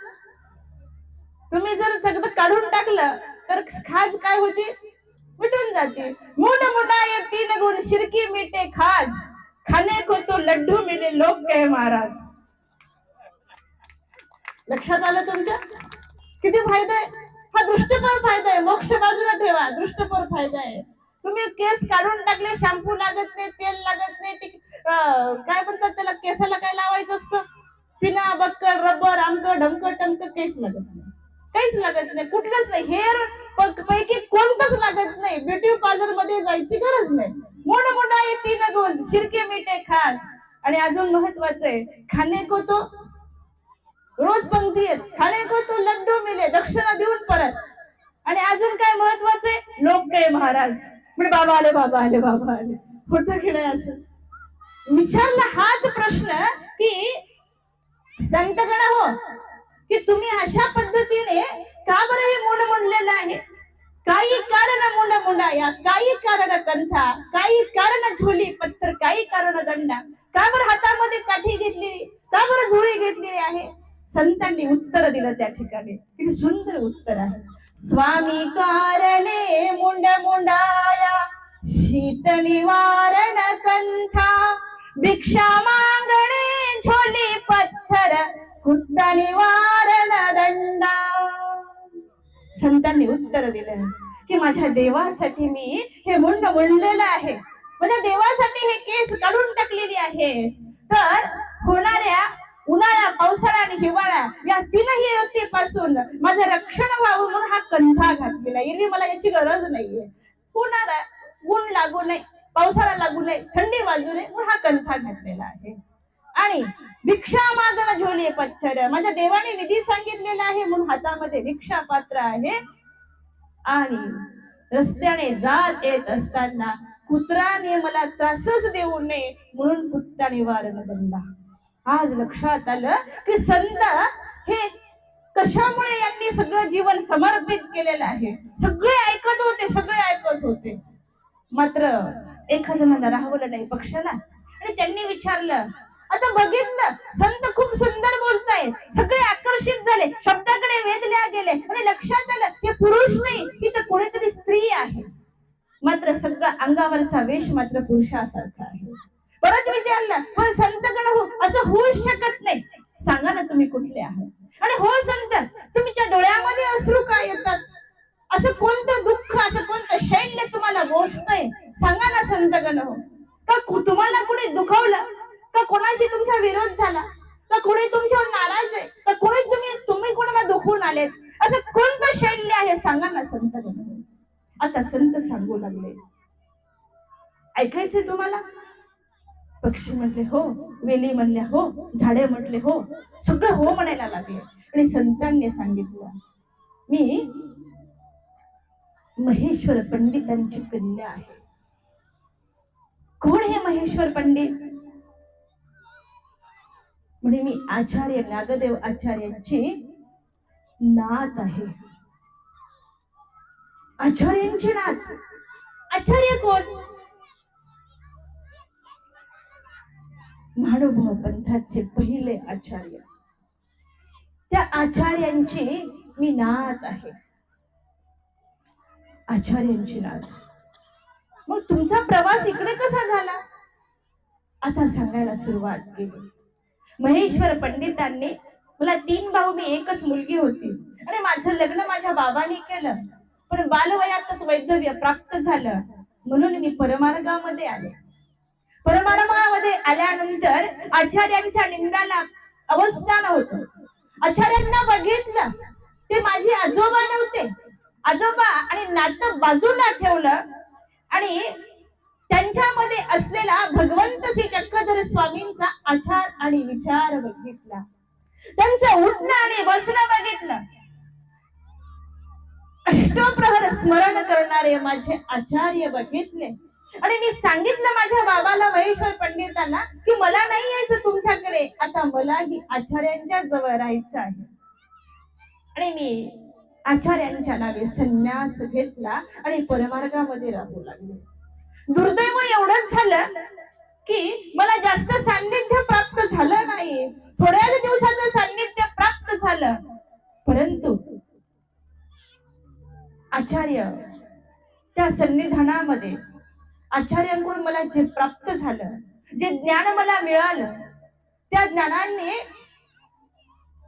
तुम्ही जर सगळं काढून टाकलं तर खाज काय होती? मिटून जाते. मुंड मुंडा ये 3 गुण, शिरकी मिटे खाज, खाने को तो लड्डू मिले लोग कहे महाराज. लक्षात आलं तुमच्या? किती फायदा आहे हा? दृष्टपर फायदा आहे. मोक्ष बाजूला ठेवा, दृष्टपर फायदा आहे. तुम्ही केस काढून टाकले, शॅम्पू लागत नाही, तेल लागत नाही, काय म्हणतात त्याला, केसाला काय लावायचं असतं? पिना बक्कर रबर आमक ढमक टमक काहीच लागत नाही. काहीच लागत नाही, कुठलंच नाही. हेअर पैकी कोणतंच लागत नाही. ब्युटी पार्लर मध्ये जायची गरज नाही. मोड मोडा ये 3 गुण, शिरके मिटे खास. आणि अजून महत्वाचं आहे, खाने को तो रोज पंक्ती आहेत, खाने को तो लड्डू मिले, दक्षिणा देऊन परत. आणि अजून काय महत्वाचं आहे? लोक काय महाराज म्हणजे बाबा आले, बाबा आले, बाबा आले. होतं की नाही असं? विचारला हाच प्रश्न की संतगण हो, की तुम्ही अशा पद्धतीने का बरं हे मुंड मुंडलेलं आहे? काही कारण मुंड मुंडाया, काही कारण कंथा, काही कारण झोली पत्थर, काही कारण दंडा. का बरं हातामध्ये काठी घेतलेली, का बरं झोळी घेतलेली आहे? संतांनी उत्तर दिलं त्या ठिकाणी. किती सुंदर उत्तर आहे. स्वामी कारणे मुंड मुंडाया, शीत निवारण कंथा, भिक्षा मागणे झोली पत्थर, कुत्त निवारण दंडा. संतांनी उत्तर दिलं की माझ्या देवासाठी मी हे मुंड मुंडलेलं आहे, माझ्या देवासाठी हे केस काढून टाकलेली आहे. तर होणाऱ्या उन्हाळा, पावसाळा आणि हिवाळा या 3ही ऋतूपासून माझं रक्षण व्हावं म्हणून हा कंथा घातलेला. एरवी मला याची गरज नाहीये. उन्हाळा ऊन लागू नये, पावसाळा लागू नये, थंडी वाजू नये म्हणून हा कंथा घातलेला आहे. आणि भिक्षा मागणं झोले पत्थर, माझ्या देवाने विधी सांगितलेला आहे म्हणून हातामध्ये भिक्षा पात्र आहे. आणि रस्त्याने जात येत असताना कुत्राने मला त्रासच देऊ नये म्हणून कुत्ता निवारण दंडा. आज लक्षात आलं की संत हे कशामुळे यांनी सगळं जीवन समर्पित केलेलं आहे. सगळे ऐकत होते, सगळे ऐकत होते, मात्र एका जणांना राहवलं नाही पक्षाला. आणि त्यांनी विचारलं, आता बघितलं संत खूप सुंदर बोलतायत, सगळे आकर्षित झाले, शब्दाकडे वेधल्या गेले. आणि लक्षात आलं हे पुरुष नाही, ही तर कोणीतरी स्त्री आहे. मात्र सगळं अंगावरचा वेश मात्र पुरुषासारखा आहे. परत विचारलं, पण संतगण हो असं होऊच शकत नाही, सांगा ना तुम्ही कुठले आहात? आणि हो संत, तुमच्या डोळ्यामध्ये अश्रू का येतात? असं कोणतं दुःख, असं कोणतं शैल्य तुम्हाला बोचतंय? सांगा ना संतगण हो. कोणाचा विरोध झाला का कोणी तुमच्यावर नाराज आहे का कोणी तुम्ही कोणाला दुखवून आलेत, असं कोणतं शैल्य आहे सांगा ना संत. आता संत सांगू लागले, ऐकायचंय तुम्हाला? पक्षी म्हटले हो, वेली म्हणल्या हो, झाडे म्हटले हो, सगळं हो म्हणायला लागले. आणि संतांनी सांगितलं, मी महेश्वर पंडितांची कन्या आहे. कोण हे महेश्वर पंडित? म्हणजे मी आचार्य नागदेव आचार्यांची नात आहे. आचार्यांची नात. आचार्य कोण? महानुभाव पंथाचे पहिले आचार्य. त्या आचार्यांची मी नात आहे. आचार्यांची नात. मग तुमचा प्रवास इकडे कसा झाला? आता सांगायला सुरुवात केली. महेश्वर पंडितांनी, मला 3 भाऊ, मी एकच मुलगी होती आणि माझं लग्न माझ्या बाबांनी केलं, पण बालवयातच वैधव्य प्राप्त झालं म्हणून मी परमार्गामध्ये आले. परमार्गामध्ये आल्यानंतर आचार्यांच्या निंदाला अवस्था नव्हतं. आचार्यांना बघितलं, ते माझे आजोबा नव्हते. आजोबा आणि नातं बाजूला ठेवलं आणि त्यांच्यामध्ये असलेला भगवंत श्री चक्रधर स्वामींचा आचार आणि विचार बघितला. त्यांचं उठणं आणि बसणं बघितलं. अष्टप्रहर स्मरण करणारे माझे आचार्य बघितले आणि मी सांगितलं माझ्या बाबाला, महेश्वर पंडितांना, की मला नाही यायचं तुमच्याकडे, आता मलाही आचार्यांच्या जवळ राहायचं आहे. आणि मी आचार्यांच्या नावे संन्यास घेतला आणि परमार्गामध्ये राहू लागले. दुर्दैव एवढंच झालं की मला जास्त सान्निध्य प्राप्त झालं नाही. थोड्याच दिवसाचं सान्निध्य प्राप्त झालं, परंतु आचार्य त्या सन्निधानामध्ये आचार्यांकडून मला जे प्राप्त झालं, जे ज्ञान मला मिळालं, त्या ज्ञानाने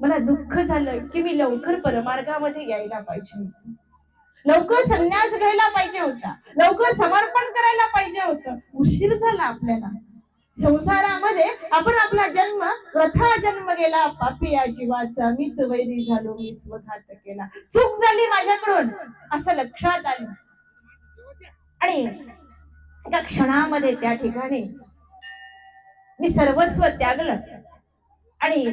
मला दुःख झालं की मी लवकर परमार्गामध्ये यायला पाहिजे होतं, लवकर संन्यास घ्यायला पाहिजे होता, लवकर समर्पण करायला पाहिजे होतं. उशीर झाला आपल्याला. संसारामध्ये आपण आपला जन्म, प्रथा जन्म गेला पापी या जीवाचा, मीच वैरी झालो, मी स्वघात केला, चूक झाली माझ्याकडून असं लक्षात आलं. आणि एका क्षणामध्ये त्या ठिकाणी मी सर्वस्व त्यागलं आणि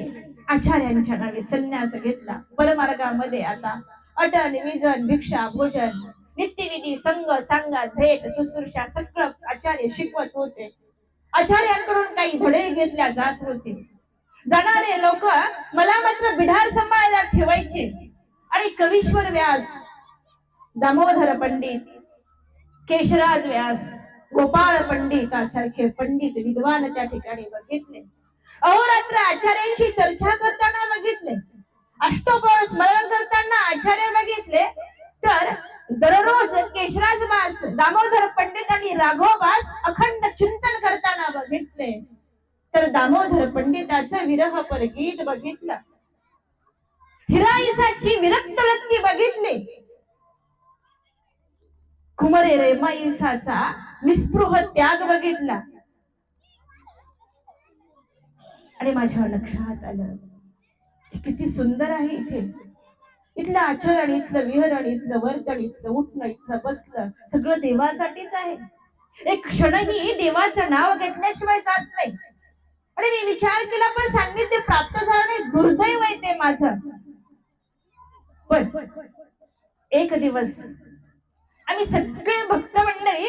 आचार्यांच्या नावे संन्यास घेतला. परमार्गामध्ये आता अटन विजन भिक्षा भोजन नित्यविधी संग सांगात भेट शुश्रूषा सगळं आचार्य शिकवत होते. आचार्यांकडून काही धडे घेतल्या जात होते. जाणारे लोक मला मात्र बिढार सांभाळायला ठेवायचे आणि कवीश्वर व्यास, दामोदर पंडित, केशराज व्यास, गोपाळ पंडितासारखे पंडित विद्वान त्या ठिकाणी बघितले. अहोरात्र आचार्यांशी चर्चा करताना बघितले. अष्टोपहर स्मरण करताना आचार्य बघितले. तर दररोज केशराज व्यास, दामोदर पंडित आणि राघववास अखंड चिंतन करताना बघितले. तर दामोदर पंडिताचं विरहपर गीत बघितलं. हिराईसाची विरक्त वृत्ती बघितली. कुमरे रेमाईसाचा निस्पृह त्याग बघितला. आणि माझ्या लक्षात आलं किती सुंदर आहे इथे. इथलं आचरण, इथलं विहरण, इथलं वर्तन, इथलं उठणं, इथलं बसलं सगळं देवासाठीच आहे. एक क्षणही देवाचं नाव घेतल्याशिवाय जात नाही. आणि मी विचार केला, पण सान्निध्य प्राप्त झालं नाही, दुर्दैव आहे ते माझं. पण एक दिवस आम्ही सगळे भक्त मंडळी,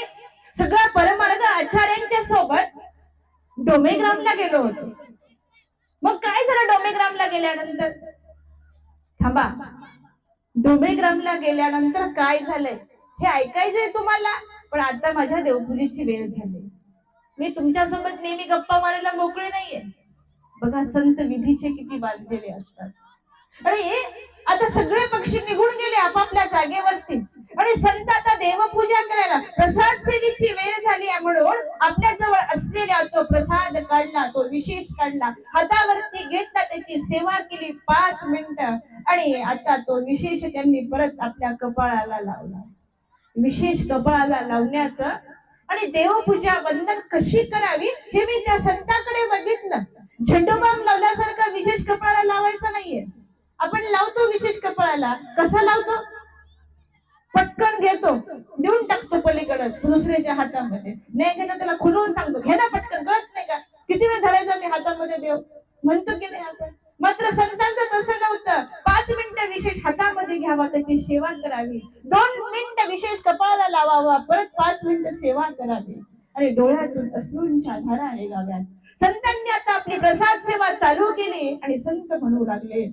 सगळा परमार्ग आचार्यांच्या सोबत डोमेग्रामला गेलो होतो. मग काय झालं डोमेग्रामला गेल्यानंतर? थांबा, डोमेग्रामला गेल्यानंतर काय झालंय हे ऐकायचंय तुम्हाला. पण आता माझ्या देवपुरीची वेळ झाली. मी तुमच्यासोबत नेहमी गप्पा मारायला मोकळे नाहीये. बघा, संत विधीचे किती बांधलेले असतात. आणि आता सगळे पक्षी निघून गेले आपापल्या जागेवरती आणि संत आता देवपूजा करायला, प्रसाद सेवेची वेळ झाली म्हणून आपल्या जवळ असलेला तो प्रसाद काढला, तो विशेष काढला, हातावरती घेतला, त्याची सेवा केली 5 मिनिटं आणि आता तो विशेष त्यांनी परत आपल्या कपाळाला लावला. विशेष कपाळाला लावण्याचं आणि देवपूजा वंदन कशी करावी हे मी त्या संताकडे बघितलं. झेंडूबाम लावल्यासारखा विशेष कपाळाला लावायचा नाहीये. आपण लावतो विशेष कपाळाला, कसा लावतो? पटकन घेतो, देऊन टाकतो पलीकडे दुसऱ्याच्या हातामध्ये. नाही घेणं त्याला खुलवून सांगतो, घे ना पटकन, कळत नाही का किती वेळ धरायचा मी हातामध्ये देव, म्हणतो की नाही आपण? मात्र संतांचं तसं नव्हतं. 5 मिनिटं विशेष हातामध्ये घ्यावा, त्याची सेवा करावी. 2 मिनिटं विशेष कपाळाला लावावा, परत 5 मिनिटं सेवा करावी आणि डोळ्यातून अश्रूंच्या धारा निघाव्यात. संतांनी आता आपली प्रसाद सेवा चालू केली आणि संत म्हणू लागले,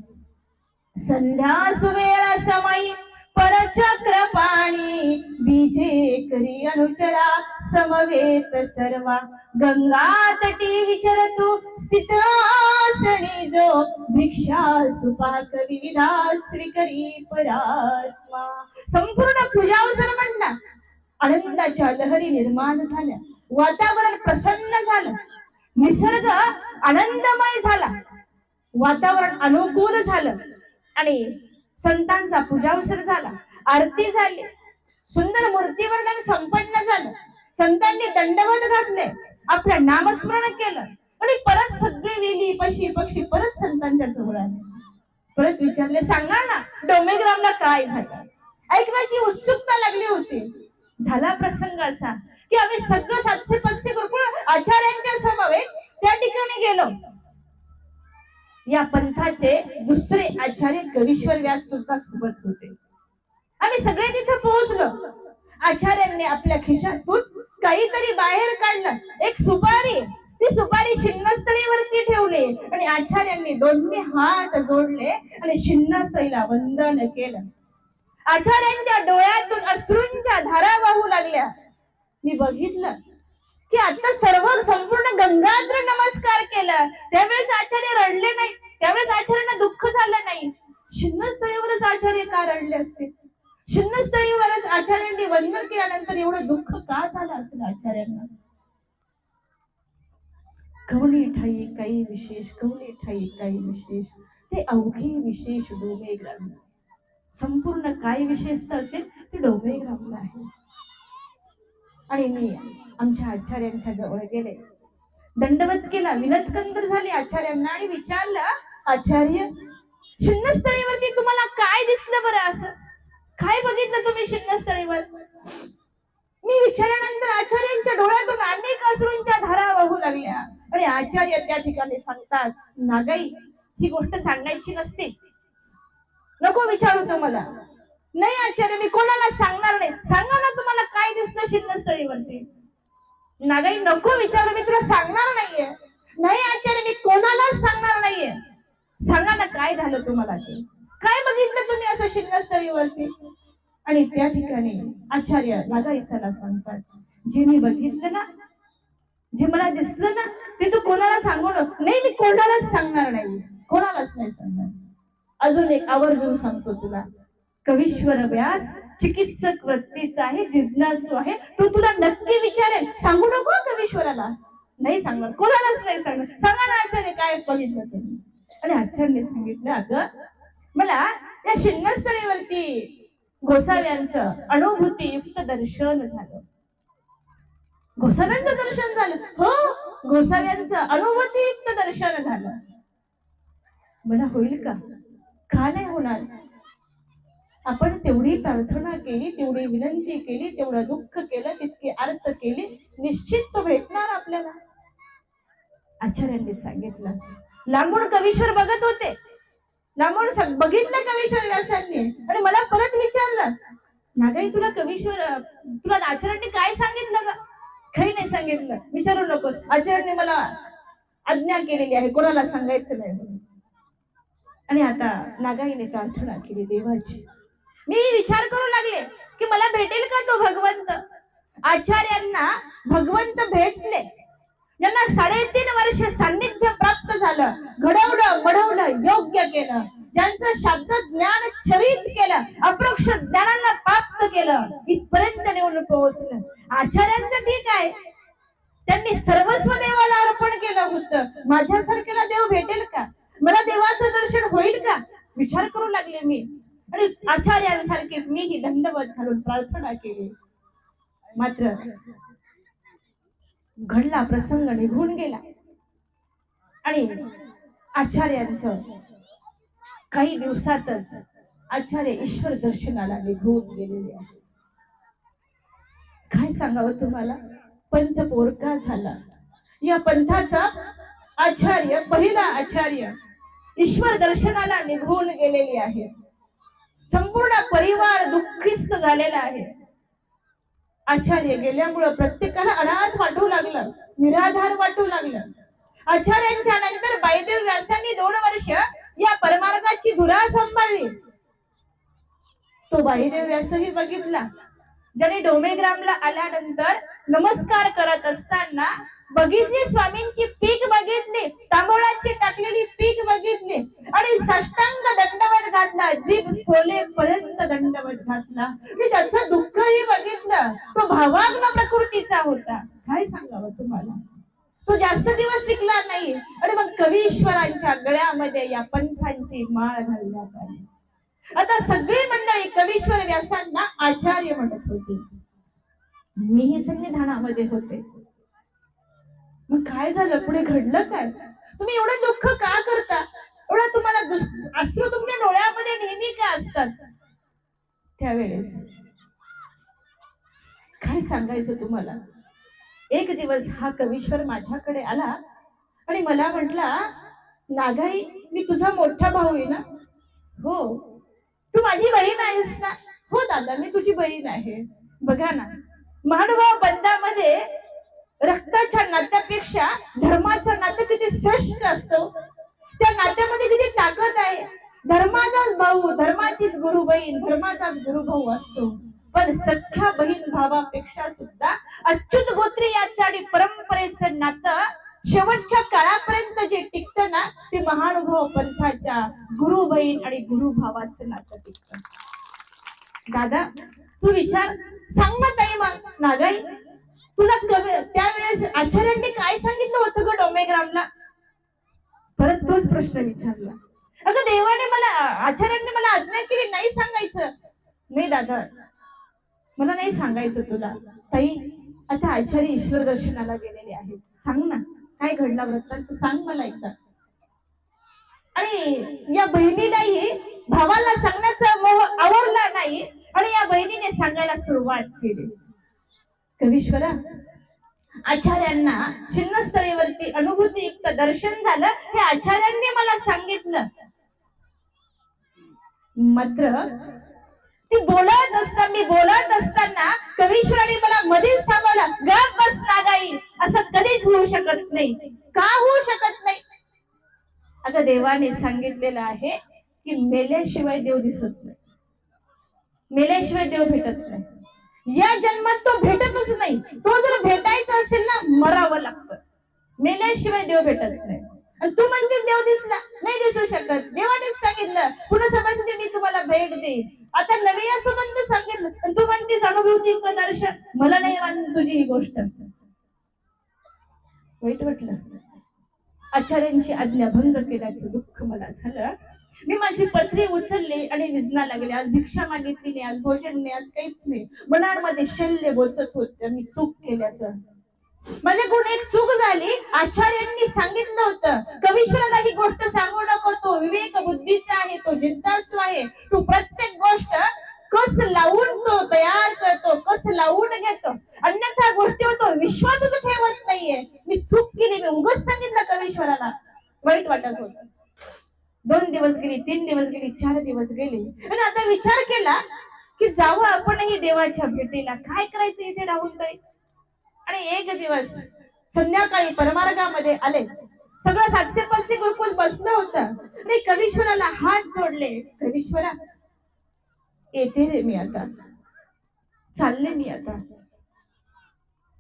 संध्या सुवेळा समयी परचक्र पाणी बीजे करी अनुचरा समवेत सर्वा गंगा तटी विचरतु स्थित आसनी जो भिक्षा सुपाक विविधा स्वीकरी परात्मा. संपूर्ण पूजावसर म्हणला, आनंदाच्या लहरी निर्माण झाल्या, वातावरण प्रसन्न झालं, निसर्ग आनंदमय झाला, वातावरण अनुकूल झालं आणि संतांचा पूजावसर झाला, आरती झाली, सुंदर मूर्ती वर्णन संपन्न झालं. संतांनी दंडवत घातले, आपलं नामस्मरण केलं आणि परत सगळे वेली पशी पक्षी परत संतांच्या जवळ आले. परत विचारले, सांगा ना डोमेग्रामला काय झालं? ऐकण्याची उत्सुकता लागली होती. झाला प्रसंग असा की आम्ही सगळं 700-500 गुरुकुळ आचार्यांच्या समवेत त्या ठिकाणी गेलो. या पंथाचे दुसरे आचार्य कवीश्वर व्यास सुद्धा सोबत होते. आम्ही सगळे तिथे पोहोचलो. आचार्यांनी आपल्या खिशातून काहीतरी बाहेर काढलं, एक सुपारी. ती सुपारी शिन्नस्थळीवरती ठेवली आणि आचार्यांनी दोन्ही हात जोडले आणि शिन्नस्थळीला वंदन केलं. आचार्यांच्या डोळ्यातून अश्रूंच्या धारा वाहू लागल्या. मी बघितलं की आता सर्व संपूर्ण गंगाद्र नमस्कार केला. त्यावेळेस आचार्य रडले नाही, त्यावेळेस आचार्यांना दुःख झालं नाही. शिन्नस्थळीवरच आचार्य का रडले असते? शिन्नस्थळीवरच आचार्यांनी वंदन केल्यानंतर एवढं दुःख का झालं असेल आचार्यांना? कवली ठाई काही विशेष, कवली ठाई काही विशेष, ते अवघे विशेष डोमेग्रामला. संपूर्ण काय विशेषता असेल ते डोमेग्रामला आहे. आणि मी आमच्या आचार्यांच्या जवळ गेले, दंडवत केला, विनतकंदर झाले आचार्यांना आणि विचारलं, आचार्य शिन्नस्थळीवरती तुम्हाला काय दिसलं बरं? असं काय बघितलं तुम्ही शिन्नस्थळीवर? मी विचारल्यानंतर आचार्यांच्या डोळ्यातून अनेक अश्रूंच्या धारा वाहू लागल्या आणि आचार्य त्या ठिकाणी सांगतात, नागाई ही गोष्ट सांगायची नसते, नको विचारू तुम्हाला. नाही आचार्य, मी कोणाला सांगणार नाही. सांगा ना तुम्हाला काय दिसलं शिन्नस्थळीवरती? नागाई नको विचारू, मी तुला सांगणार नाहीये. नाही आचार्य, मी कोणालाच सांगणार नाहीये. सांगा ना काय झालं तुम्हाला, ते काय बघितलं तुम्ही असं शिन्नस्थळीवरती? आणि त्या ठिकाणी आचार्य नागाईसाला सांगतात, जे मी बघितलं ना, जे मला दिसलं ना, ते तू कोणाला सांगू नको. नाही, मी कोणालाच सांगणार नाही, कोणालाच नाही सांगणार. अजून एक आवर्जून सांगतो तुला, कवीश्वर व्यास चिकित्सक वृत्तीचा आहे, जिज्ञासू आहे, तो तुला नक्की विचारेल. सांगू नको कवीश्वराला. नाही सांगणार, कोणालाच नाही सांगणार. सांगा ना आचार्य काय बघितलं तुम्ही? आणि आचार्याने सांगितलं, अगं मला या शिन्नस्थळीवरती गोसाव्यांचं अनुभूतीयुक्त दर्शन झालं. गोसाव्यांचं दर्शन झालं? हो, गोसाव्यांचं अनुभूतीयुक्त दर्शन झालं. मला होईल का? का नाही होणार? आपण तेवढी प्रार्थना केली, तेवढी विनंती केली, तेवढं दुःख केलं, तितकी अर्थ केली, निश्चित तो भेटणार आपल्याला. आचार्यांनी सांगितलं. लांबून कवीश्वर बघत होते, लांबून बघितलं कवीश्वर व्यासांनी आणि मला परत विचारलं, नागाई तुला कवीश्वर, तुला आचार्यांनी काय सांगितलं ग? काही नाही सांगितलं, विचारू नकोस. आचार्यांनी मला आज्ञा केलेली आहे, कोणाला सांगायचं नाही. आणि आता नागाईने प्रार्थना केली देवाची. मी विचार करू लागले की मला भेटेल का तो भगवंत? आचार्यांना भगवंत भेटले, ज्यांना 3.5 वर्ष सान्निध्य प्राप्त झालं, घडवलं मढवलं योग्य केलं, ज्यांचं शब्द ज्ञान चरित केलं, अप्रोक्ष ज्ञानाला प्राप्त केलं, इथपर्यंत नेऊन पोहोचलं. आचार्यांचं ठीक आहे, त्यांनी सर्वस्व देवाला अर्पण केलं होतं. माझ्यासारख्याला देव भेटेल का? मला देवाचं दर्शन होईल का? विचार करू लागले मी. आणि आचार्यांसारखीच मी ही दंडवत घालून प्रार्थना केली. मात्र घडला प्रसंग निघून गेला. आणि आचार्यांचं काही दिवसातच आचार्य ईश्वर दर्शनाला निघून गेलेले आहे. काय सांगावं तुम्हाला, पंथ पोरका झाला. या पंथाचा आचार्य, पहिला आचार्य ईश्वर दर्शनाला निघून गेलेले आहे. संपूर्ण परिवार दुःखिस्त झालेला आहे. आचार्य गेल्यामुळं प्रत्येकाला अनाथ वाटू लागलं, निराधार वाटू लागलं. आचार्यांच्या नंतर बाईदेव व्यासांनी 2 वर्ष या परमार्गाची धुरा सांभाळली. तो बाईदेव व्यासही बघितला. ज्याने डोमेग्रामला आल्यानंतर नमस्कार करत असताना बघितली, स्वामींची पीक बघितली, तांबोळाची टाकलेली पीक बघितली आणि साष्टांग दंडवत घातला, जीभ सोलेपर्यंत दंडवत घातला. मी त्याचं दुःखही बघितलं. तो भावाग्न प्रकृतीचा होता. काय सांगावं तुम्हाला, तो जास्त दिवस टिकला नाही. आणि मग कवीश्वरांच्या गळ्यामध्ये या पंथांची माळ घालण्यात आली. आता सगळी मंडळी कवीश्वर व्यासांना आचार्य म्हणत होती. मीही सन्निधानामध्ये होते. मग काय झालं, पुढे घडलं काय? तुम्ही एवढं दुःख का करता? एवढं तुम्हाला अश्रू तुमच्या डोळ्यामध्ये नेहमी का असतात? त्यावेळेस काय सांगायचं तुम्हाला. एक दिवस हा कवीश्वर माझ्याकडे आला आणि मला म्हटला, नागाई, मी तुझा मोठा भाऊ आहे ना? हो. तू माझी बहीण आहेस ना? हो दादा, मी तुझी बहीण आहे. बघा ना, महानुभाव बंधामध्ये रक्ताच्या नात्यापेक्षा धर्माचं नातं किती श्रेष्ठ असतं. त्या नात्यामध्ये किती ताकद आहे. धर्माचाच भाऊ, धर्माचीच गुरु बहीण, धर्माचाच गुरु भाऊ असतो. पण सख्या बहीण भावापेक्षा सुद्धा अच्युत गोत्री याचं आणि परंपरेचं नातं शेवटच्या काळापर्यंत जे टिकतं ना, ते महानुभाव पंथाच्या गुरु बहीण आणि गुरु भावाचं नातं टिकतं. दादा, तू विचार, सांग ना ताई. मग नागाई, तुला त्यावेळेस आचार्यांनी काय सांगितलं होतं ग डोमेग्रामला? परत तोच प्रश्न विचारला. अगं देवाने मला, आचार्यांनी मला आज्ञा केली नाही सांगायचं. नाही दादा, मला नाही सांगायचं तुला. ताई, आता आचार्य ईश्वर दर्शनाला गेलेले आहेत. सांग ना, काय घडला वृत्तांत सांग मला एकदा. आणि या बहिणीलाही भावाला सांगण्याचा मोह आवरला नाही आणि या बहिणीने सांगायला सुरुवात केली. कवीश्वरा, आचार्यांना छिन्नस्थळीवरती अनुभूतीयुक्त दर्शन झालं, हे आचार्यांनी मला सांगितलं. मात्र ती मी बोलत असताना कवीश्वराने मला मध्येच थांबवलं. गप बस नागाई, असं कधीच होऊ शकत नाही. का होऊ शकत नाही? अगं देवाने सांगितलेलं आहे की मेल्याशिवाय देव दिसत नाही, मेल्याशिवाय देव भेटत नाही. या जन्मात तो भेटतच नाही. तो जर भेटायचा असेल ना, मरावं लागतं. मेल्याशिवाय देव भेटत नाही. आणि तू म्हणते देव दिसला, नाही दिसू शकत. देवानेच सांगितलं, पुन्हा संबंध मी तुम्हाला भेट देईन. आता नवी संबंध सांगितलं आणि तू म्हणतेस अनुभूती दर्शन. मला नाही मानत तुझी ही गोष्ट. वाईट वाटलं. आचार्यांची आज्ञा भंग केल्याचं दुःख मला झालं. मी माझी पथरी उचलली आणि विजना लागले. आज भिक्षा मागितली नाही, आज भोजन नाही, आज काहीच नाही. मनामध्ये शल्य बोचत होते, मी चूक केल्याचं. माझ्याकडून एक चूक झाली. आचार्यांनी सांगितलं होतं, कवीश्वराला ही गोष्ट सांगू नको. तो विवेक बुद्धीचा आहे, तो जिज्ञासू आहे. तू प्रत्येक गोष्ट कस लावून तो तयार करतो, कस लावून घेतो, अन्यथा गोष्टीवर तो विश्वासच ठेवत नाहीये. मी चूक केली, मी उगाच सांगितलं कवीश्वराला. वाईट वाटत होत. 2 दिवस गेली, 3 दिवस गेली, 4 दिवस गेले आणि आता विचार केला की जावं आपणही देवाच्या भेटीला. काय करायचं इथे राहून तरी. आणि एक दिवस संध्याकाळी परमार्गामध्ये आले. सगळं 705 गुरुकुल बसलं होतं आणि कवीश्वराला हात जोडले. कवीश्वरा, येते रे मी आता, चालले मी आता.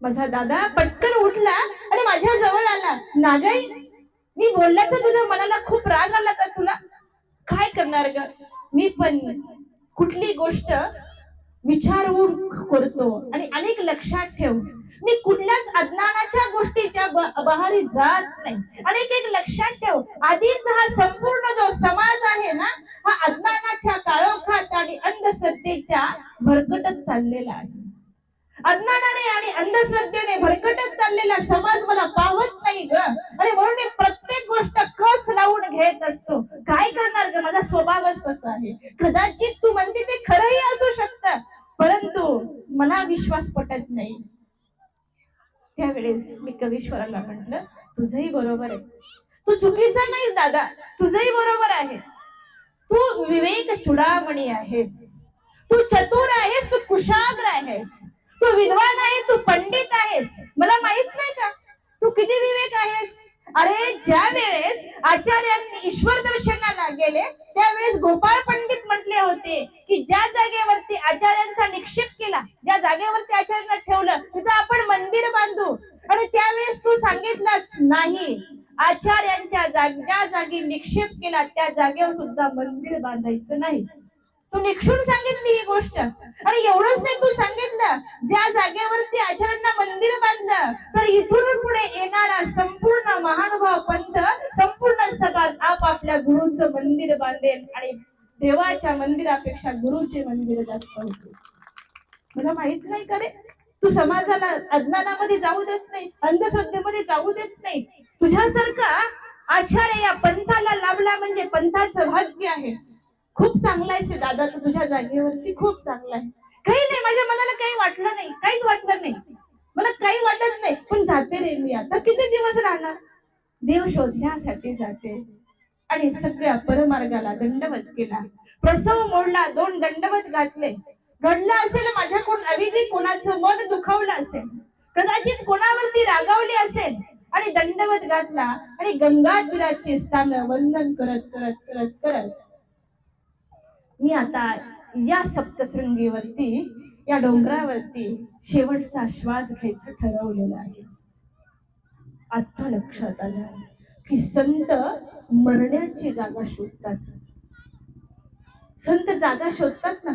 माझा दादा पटकन उठला आणि माझ्या जवळ आला. नागाई, मी बोलल्याचा तुझ्या मनाला खूप राग आला का तुला? काय करणार ग, मी पण कुठली गोष्ट विचारून करतो. आणि अनेक लक्षात ठेव, मी कुठल्याच अज्ञानाच्या गोष्टीच्या बहारी जात नाही. अनेक एक लक्षात ठेव, आधीच हा संपूर्ण जो समाज आहे ना, हा अज्ञानाच्या काळोखात आणि अंधश्रद्धेच्या भरकटत चाललेला आहे. अज्ञानाने आणि अंधश्रद्धेने भरकटत चाललेला समाज मला पावत नाही ग, आणि म्हणून मी प्रत्येक गोष्ट कस लावून घेत असतो. काय करणार ग, माझा स्वभावच तसा आहे. कदाचित तू म्हणते ते खरंही असू शकतं, परंतु मला विश्वास पटत नाही. त्यावेळेस मी कवीश्वराला म्हटलं, तुझंही बरोबर आहे, तू चुकीचा नाहीस दादा, तुझंही बरोबर आहे. तू विवेक चुडामणी आहेस, तू चतुर आहेस, तू कुशाग्र आहेस, तू विद्वान आहे, तू पंडित आहेस. मला माहित नाही का तू किती विवेक आहेस. अरे ज्या वेळेस आचार्यांनी ईश्वर दर्शनाला गेले त्यावेळेस गोपाळ पंडित म्हटले होते की ज्या जागेवरती आचार्यांचा निक्षेप केला, ज्या जागेवरती आचार्यांना ठेवलं तिथं आपण मंदिर बांधू. आणि त्यावेळेस तू सांगितलंस नाही, आचार्यांच्या ज्या जागी निक्षेप केला त्या जागेवर सुद्धा मंदिर बांधायचं नाही. तू निक्षून सांगितली ही गोष्ट. आणि एवढंच नाही, तू सांगितलं ज्या जागेवरती आचार्यांना मंदिर बांधलं तर इथून पुढे येणारा संपूर्ण महानुभाव पंथ, संपूर्ण समाज आपापल्या गुरुचं मंदिर बांधेल आणि देवाच्या मंदिरापेक्षा गुरुचे मंदिर जास्त होते. मला माहित नाही का रे, तू समाजाला अज्ञानामध्ये जाऊ देत नाही, अंधश्रद्धेमध्ये जाऊ देत नाही. तुझ्यासारखा आचार्य या पंथाला लाभला म्हणजे पंथाचं भाग्य आहे. खूप चांगला आहे दादा, तू तुझ्या जागेवरती खूप चांगला आहे. काही नाही, माझ्या मनाला काही वाटलं नाही, काहीच वाटलं नाही, मला काही वाटत नाही. पण जाते रे मी, आता किती दिवस राहणार, देव शोधण्यासाठी जाते. आणि सगळ्या परमार्गाला दंडवत केला, प्रसव मोडला, 2 दंडवत घातले. घडलं असेल माझ्याकडून अविधी, कोणाचं मन दुखावलं असेल, कदाचित कोणावरती रागावली असेल, आणि दंडवत घातला आणि गंगा तीराची स्थान वंदन करत करत करत करत मी आता या सप्तशृंगीवरती, या डोंगरावरती शेवटचा श्वास घ्यायचं ठरवलेलं आहे. आता लक्षात आलं की संत मरण्याची जागा शोधतात. संत जागा शोधतात ना,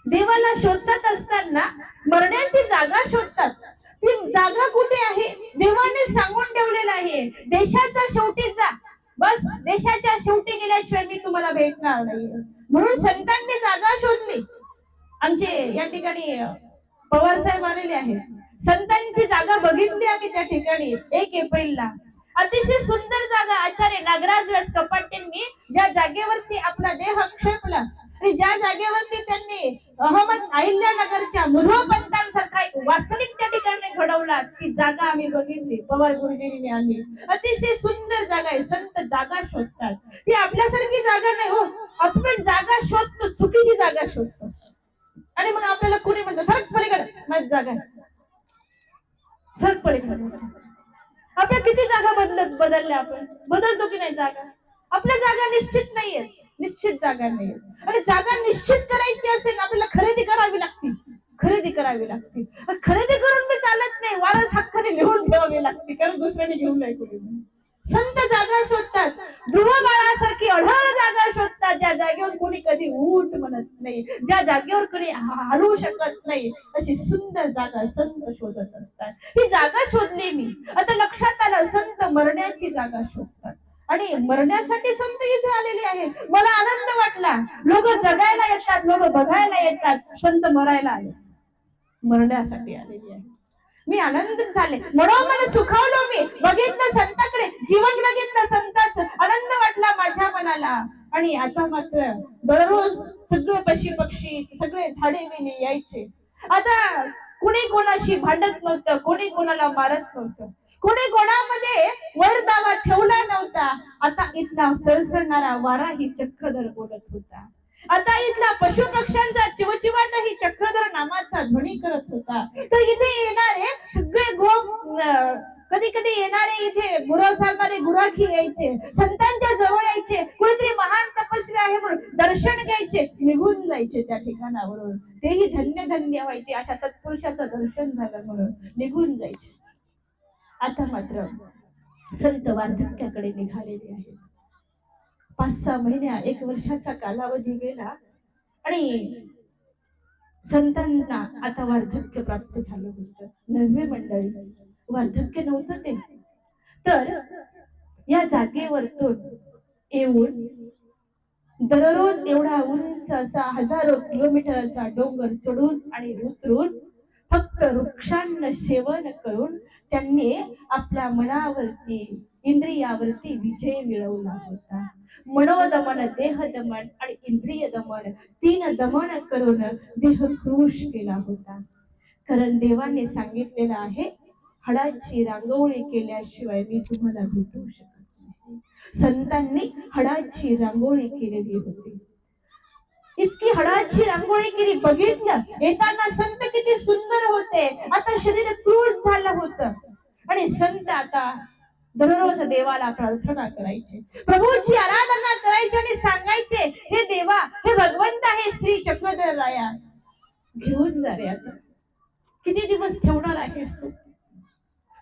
देवाला शोधतात असताना मरण्याची जागा शोधतात. ती जागा कुठे आहे, देवाने सांगून ठेवलेलं आहे, देशाच्या शेवटी जा, बस देशाच्या शेवटी गेल्याशिवाय मी तुम्हाला भेटणार नाही. म्हणून संतांनी जागा शोधली. आमचे या ठिकाणी पवार साहेब आलेले आहेत, संतांची जागा बघितली आम्ही त्या ठिकाणी 1 एप्रिलला. अतिशय सुंदर जागा. आचार्य नागराज व्यास कपाटेंनी ज्या जागेवरती आपला देह क्षेपला आणि ज्या जागेवरती त्यांनी अहिल्यानगरच्या मुधोळ पंतांसारखा एक वास्तविक त्या ठिकाणी घडवला, ती जागा आम्ही बघितली, पवार गुरुजींनी आम्ही. अतिशय सुंदर जागा आहे. संत जागा शोधतात, ती आपल्यासारखी जागा नाही हो. आपण जागा शोधतो, चुकीची जागा शोधतो, आणि मग आपल्याला कुणी म्हणतं सरक पलीकडे, माझी जागा आहे, सरक पलीकडे. आपल्या किती जागा बदलल्या, आपण बदलतो की नाही जागा. आपल्या जागा निश्चित नाहीये, निश्चित जागा नाही. आणि जागा निश्चित करायची असेल आपल्याला खरेदी करावी लागते, खरेदी करावी लागते. खरेदी करून मी चालत नाही, वारस हक्काने लिहून ठेवावी लागते, कारण दुसऱ्याने घेऊन नाही कोणी. संत जागा शोधतात, ध्रुव बाळासारखी अढळ जागा शोधतात, ज्या जागेवर कोणी कधी उठ म्हणत नाही, ज्या जागेवर कोणी हलवू शकत नाही, अशी सुंदर जागा संत शोधत असतात. ही जागा शोधली मी. आता लक्षात आलं, संत मरण्याची जागा शोधतात आणि मरण्यासाठी संत इथे आलेले आहेत. मला आनंद वाटला. लोक जगायला येतात, लोक बघायला येतात, संत मरायला आले, मरण्यासाठी आलेली आहे. मी आनंदित झाले, म्हणून मला सुखावलो. मी बघितलं संताकडे, जीवन बघितलं संताचं, आनंद वाटला माझ्या मनाला. आणि आता मात्र दररोज सगळे पशी पक्षी, सगळे झाडे वेली यायचे. आता कोणी कोणाशी भांडत नव्हतं, कोणी कोणाला मारत नव्हतं, कोणी कोणामध्ये वर दावा ठेवला नव्हता. आता इथला सरसरणारा वारा ही चक्रधर बोलत होता. आता इथला पशु पक्ष्यांचा चिवचिवाट ही चक्रधर नामाचा ध्वनी करत होता. तर इथे येणारे सगळे कधी कधी येणारे इथे गुरं चालणारे गुराखी यायचे, संतांच्या जवळ यायचे, कुणीतरी महान तपस्वी आहे म्हणून दर्शन घ्यायचे, निघून जायचे त्या ठिकाणावरून. तेही धन्य धन्य व्हायचे, अशा सत्पुरुषाचं दर्शन झालं म्हणून निघून जायचे. आता मात्र संत वार्धक्याकडे निघालेले आहेत. 5-6 महिन्या, 1 वर्षाचा कालावधी गेला आणि संतांना आता वार्धक्य प्राप्त झालं होतं. नववे मंडळी, वार्धक्य नव्हतं ते. तर या जागेवरतून येऊन दररोज एवढा उंच असा हजारो किलोमीटरचा डोंगर चढून आणि उतरून फक्त वृक्षांना सेवन करून त्यांनी आपल्या मनावरती इंद्रियावरती विजय मिळवला होता. मनोदमन, देह दमन आणि इंद्रिय दमन, तीन दमन करून देह क्रूश केला होता. कारण देवाने सांगितलेलं आहे, हडाची रांगोळी केल्याशिवाय मी तुम्हाला भेटू शकत नाही. संतांनी हडाची रांगोळी केलेली होती. इतकी हडाची रांगोळी केली, बघितलं येताना संत किती सुंदर होते. आता शरीर क्रूर झालं होतं आणि संत आता दररोज देवाला प्रार्थना करायचे, प्रभूची आराधना करायचे आणि सांगायचे, हे देवा, हे भगवंत आहे श्री चक्रधर राया, घेऊन जा रे. आता किती दिवस ठेवणार आहेस तू?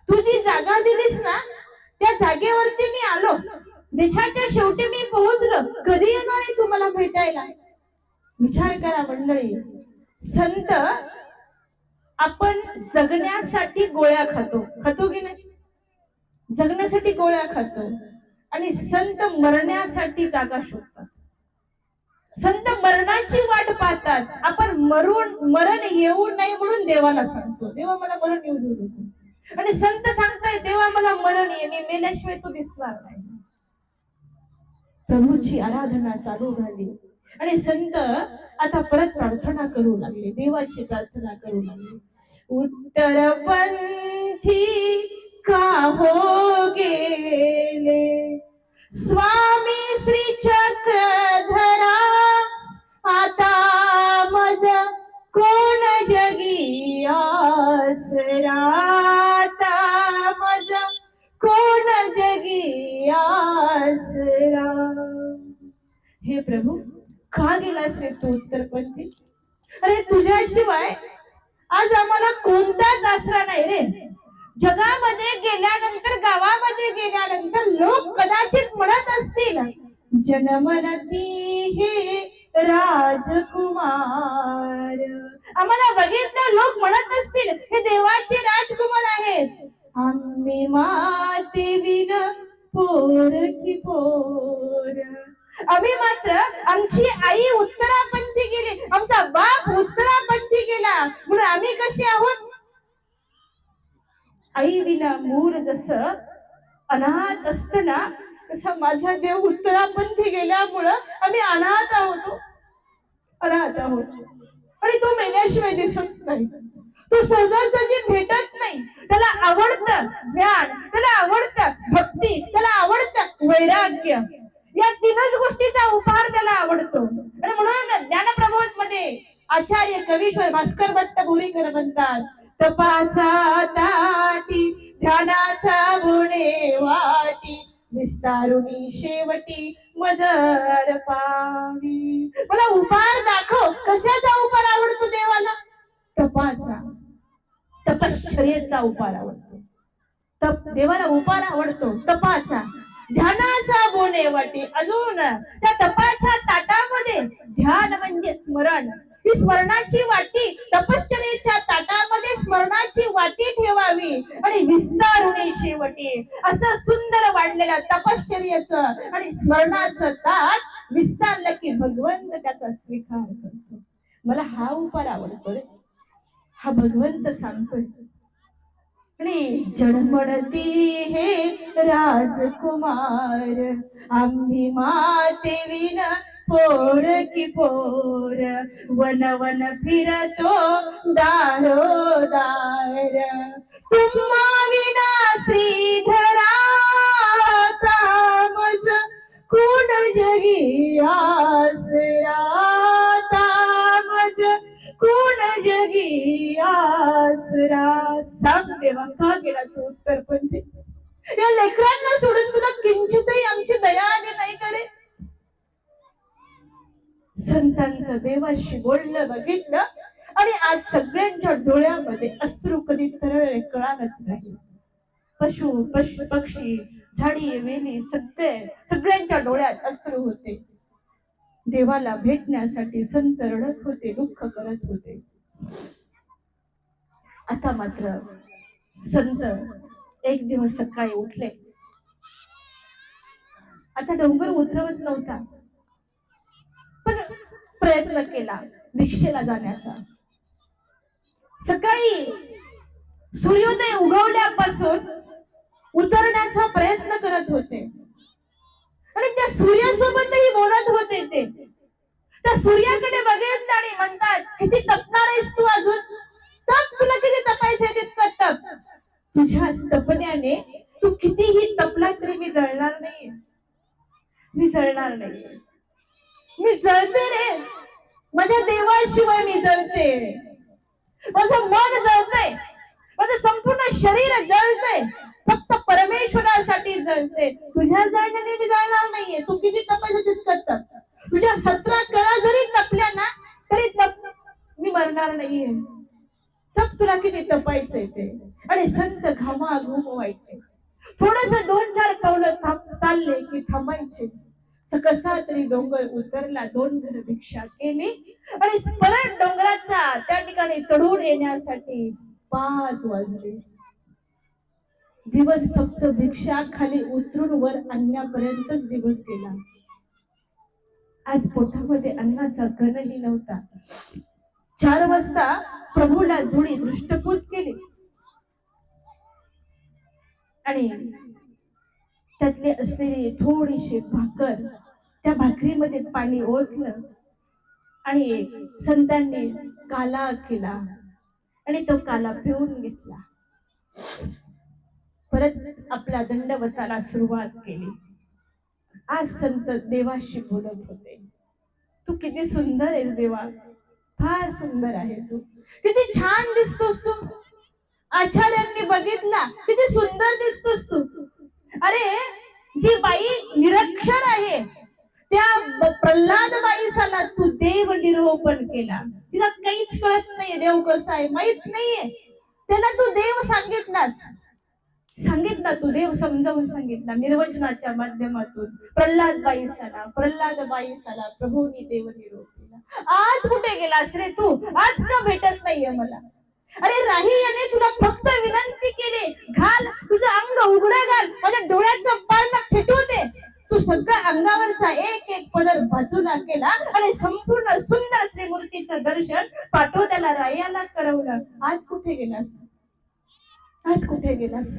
तुझी जागा दिलीस ना, त्या जागेवरती मी आलो, देशाच्या शेवटी मी पोहोचलो, कधी येणार आहे तुम्हाला भेटायला? विचार करा मंडळी, संत आपण जगण्यासाठी गोळ्या खातो की नाही? जगण्यासाठी गोळ्या खातो आणि संत मरण्यासाठी जागा शोधतात. संत मरणाची वाट पाहतात. आपण मरण येऊ नये म्हणून देवाला सांगतो, देवा मला मरण येऊ देऊ नको. आणि संत सांगताय, देवा मला मरण ये, मी मेल्याशिवाय तो दिसणार नाही. प्रभूची आराधना चालू झाली आणि संत आता परत प्रार्थना करू लागले, देवाची प्रार्थना करू लागले. उत्तरपंथी का हो गेले स्वामी श्री चक्रधरा, आता मज कोण जगी आसरा, आता मज कोण जगी आसरा. हे प्रभू, का गेलास रे तू उत्तरपंथी? अरे तुझ्याशिवाय आज आम्हाला कोणताच आसरा नाही रे. जगामध्ये गेल्यानंतर, गावामध्ये गेल्यानंतर लोक कदाचित म्हणत असतील, जनमनती हे राजकुमार. आम्हाला बघितलं लोक म्हणत असतील, हे देवाचे राजकुमार आहेत. आम्ही माते विन पोर की पोर. आम्ही मात्र, आमची आई उत्तरापंथी गेली, आमचा बाप उत्तरापंथी गेला, म्हणून आम्ही कसे आहोत? आई विना मूल जसं अनाथ असत ना, तसं माझा देव उत्तरापंथी गेल्यामुळं आम्ही अनाथ आहोत, अनाथ आहोत. आणि तो मेल्याशिवाय दिसत नाही, तो सहजासहजी भेटत नाही. त्याला आवडतं ध्यान, त्याला आवडतं भक्ती, त्याला आवडतं वैराग्य, या तीनच गोष्टीचा उपहार त्याला आवडतो. आणि म्हणून ज्ञानप्रबोध मध्ये आचार्य कवीश्वर भास्कर भट्ट बोरीकर म्हणतात, तपाचा ताटी ध्यानाचा गुणे वाटी, विस्तारुणी शेवटी मजर पावी. मला उपहार दाखव, कशाचा उपहार आवडतो देवाला? तपाचा, तपश्चर्येचा उपहार आवडतो. तप देवाला उपहार आवडतो, तपाचा, ध्यानाचा बोने वाटी. अजून त्या तपाच्या ताटामध्ये ध्यान म्हणजे स्मरण, ही स्मरणाची वाटी, तपश्चर्येच्या ताटामध्ये स्मरणाची वाटी ठेवावी. आणि विस्तारुणी शेवटी, असं सुंदर वाढलेलं तपश्चर्येचं आणि स्मरणाचं ताट विस्तारलं की भगवंत त्याचा स्वीकार करतो. मला हा उपहार आवडतो रे, हा भगवंत सांगतोय. आणि जन्मणती हे राजकुमार, आम्ही माते विन पोर की पोर, वन वन फिरतो दारोदार. तुम्हा विना श्रीधरा, तामज कोण जगी आसरा, तामज कोण जगी आसरा. सांग देवा, का गेला तू उत्तरपंथी? या लेकरांना सोडून तुला किंचितही आमची दया आली नाही करे? संतांचं देवाशी बोलणं बघितलं आणि आज सगळ्यांच्या डोळ्यामध्ये अश्रू कधी तरळले कळालंच नाही. पक्षी, झाडी, वेली, सगळ्यांच्या डोळ्यात अश्रू होते. देवाला भेटण्यासाठी संत रडत होते, दुःख करत होते. आता मात्र संत एक दिवस सकाळी उठले. आता डोंगर उतरवत नव्हता, पण प्रयत्न केला भिक्षेला जाण्याचा. सकाळी सूर्योदय उगवल्यापासून उतरण्याचा प्रयत्न करत होते आणि त्या सूर्यासोबतही बोलत होते. ते त्या सूर्याकडे बघितलं आणि म्हणतात, किती तपणार आहेस तू अजून? तप, तुला किती तपायचंय तितकं तप. तुझ्या तपण्याने तू कितीही तपला तरी मी जळणार नाहीये, मी जळणार नाहीये. मी जळते रे, माझ्या देवाशिवाय मी जळते. माझं मन जळतंय, माझं संपूर्ण शरीर जळतंय, फक्त परमेश्वरासाठी जळते. तुझ्या जळण्याने मी जळणार नाहीये. तू किती तपायचं तितकं तप. तुझ्या 17 कळा जरी तपल्या ना तरी तप, मी मरणार नाहीये. तप, तुला किती तपायचंय ते. आणि संत घामाघूम व्हायचे. थोडस 2-4 पावलं चालले की थांबायचे. कसा तरी डोंगर उतरला, 2 घर भिक्षा केली आणि परत डोंगराचा त्या ठिकाणी चढून येण्यासाठी 5 वाजले. दिवस फक्त भिक्षा खाली उतरून वर आणण्यापर्यंतच दिवस गेला. आज पोटामध्ये अन्नाचा कणही नव्हता. 4 वाजता प्रभूला झोळी दृष्टपूत केली आणि त्यातली असलेली थोडीशी भाकर, त्या भाकरीमध्ये पाणी ओतलं आणि संतांनी काला केला आणि तो काला पिऊन घेतला. परत आपल्या दंडवताला सुरुवात केली. आज संत देवाशी बोलत होते. तू किती सुंदर आहेस देवा, फार सुंदर आहे तू, किती छान दिसतोस तू. आचार्यांनी बघितला, किती सुंदर दिसतोस तू. अरे, जी बाई निरक्षर आहे त्या प्रल्हाद बाईसाला तू देव निरूपण केला. तिला काहीच कळत नाहीये, देव कसा आहे माहित नाहीये, त्याला तू देव सांगितला, तू देव समजावून सांगितला निर्वचनाच्या माध्यमातून. प्रल्हाद बाईसाला प्रभूंनी देव निरोप केला. आज कुठे गेलास रे तू? आज का भेटत नाहीये मला? अरे राही याने तुला फक्त विनंती केली, घाल तुझं अंग उघडं घाल, माझ्या डोळ्याचं पारणं फिटू दे. तू सगळ्या अंगावरचा एक एक पदर बाजूला केला आणि संपूर्ण सुंदर श्रीमूर्तीचं दर्शन पाठवत्याला रायाला करवलं. आज कुठे गेलास? आज कुठे गेलास?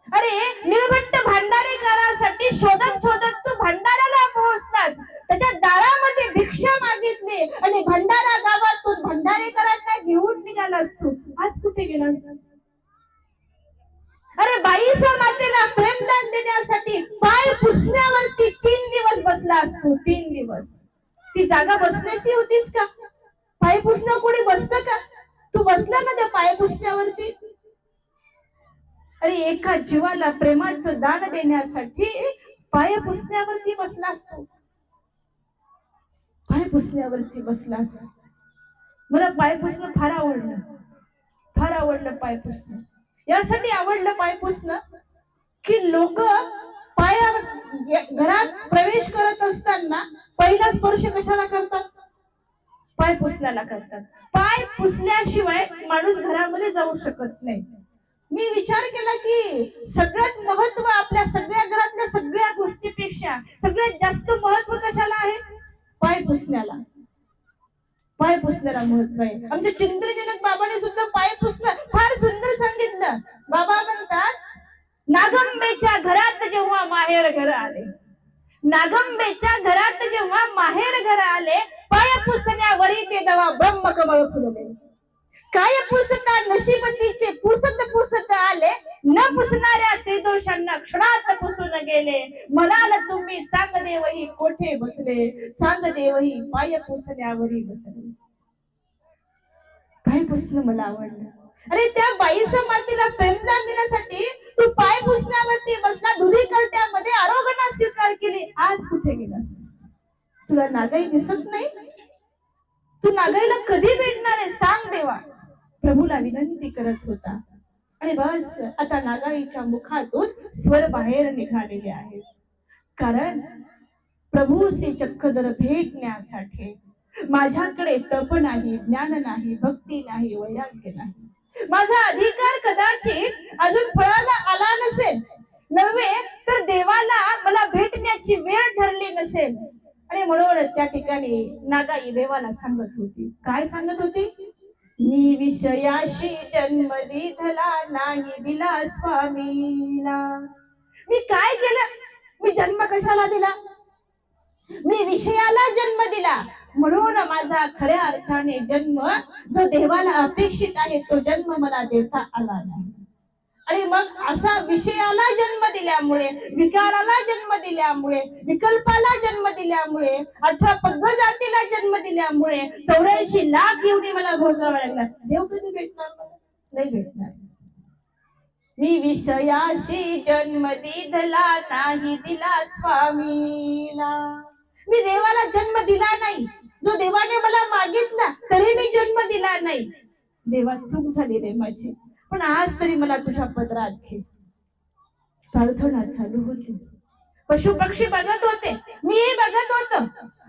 अरे, निर्भट्ट भांडारेकरासाठी शोधत शोधत तू भंडाऱ्याला पोहोचलास. त्याच्या दारामध्ये भिक्षा मागितली आणि भंडारा गावातून भंडारेकरांना घेऊन निघालास तू. आज कुठे गेलास? अरे, बाईसा मातेला प्रेमदान देण्यासाठी पाय पुसण्यावरती 3 दिवस बसलास तू. 3 दिवस. ती जागा बसण्याची होतीस का? पाय पुसणं कोणी बसतं का? तू बसला ना त्या पाय पुसण्यावरती. अरे, एका जीवाला प्रेमाचं दान देण्यासाठी पाय पुसण्यावरती बसलास तू. पाय पुसण्यावरती बसलास. मला पाय पुसणं फार आवडलं पाय पुसणं. यासाठी आवडलं पाय पुसणं की लोक घरात प्रवेश करत असताना पहिला स्पर्श कशाला करतात? पाय पुसण्याला करतात. पाय पुसल्याशिवाय माणूस घरामध्ये जाऊ शकत नाही. मी विचार केला की सगळ्यात महत्व आपल्या सगळ्या घरातल्या सगळ्या गोष्टीपेक्षा सगळ्यात जास्त महत्व कशाला आहे? पाय पुसण्याला. पाय पुसण्याला महत्व आहे. आमच्या चिंतनजनक बाबाने सुद्धा पाय पुसणं फार सुंदर सांगितलं. बाबा म्हणतात, नागंबेच्या घरात जेव्हा माहेर घर आले, नागंबेच्या घरात जेव्हा माहेर घर आले, पाय पुसण्यावरी ते दवा ब्रह्मकमळ फुलले. काय पुसता नशिबतीचे पुसत आले, न पुसणाऱ्या त्रिदोषांना क्षणात पुसून गेले. म्हणाल तुम्ही चांगदेवही कोठे बसले, चांगदेवही पाय पुसण्यावरी बसले. पाय पुसणं मला आवडलं. अरे, त्या बाईसा मातेला प्रेमदान देण्यासाठी तू पाय पुसण्यावरती बसला, दुधी करट्यामध्ये आरोग्याने स्वीकार केली. आज कुठे गेलास? तुला नागाई दिसत नाही? तू नागाईला कधी भेटणार आहे सांग देवा? प्रभूला विनंती करत होता. आणि बस आता नागाईच्या मुखातून स्वर बाहेर निघालेले आहेत. कारण प्रभू श्री चक्रधर भेटण्यासाठी माझ्याकडे तप नाही, ज्ञान नाही, भक्ती नाही, वैराग्य नाही. माझा अधिकार कदाचित अजून फळाला आला नसेल, नव्हे तर देवाला मला भेटण्याची वेळ ठरली नसेल. आणि म्हणून त्या ठिकाणी नागाई देवाला सांगत होती. काय सांगत होती? मी विषयाशी जन्म दिला नाही दिला स्वामीला. मी काय केलं? मी जन्म कशाला दिला? मी विषयाला जन्म दिला, म्हणून माझा खऱ्या अर्थाने जन्म जो देवाला अपेक्षित आहे तो जन्म मला देता आला नाही. आणि मग असा विषयाला जन्म दिल्यामुळे, विकाराला जन्म दिल्यामुळे, विकल्पाला जन्म दिल्यामुळे, 18 पगड जातीला जन्म दिल्यामुळे 84 लाख एवढी मला भोगावा लागला. देव कधी भेटणार मला? नाही भेटणार. मी विषयाशी जन्म दिला नाही दिला स्वामीला. मी देवाला जन्म दिला नाही, जो देवाने मला मागितला तरी मी जन्म दिला नाही. देवा चूक झाली रे माझी, पण आज तरी मला तुझ्या पदरात घे. प्रार्थना चालू होती. पशु पक्षी बघत होते, मी बघत होतो.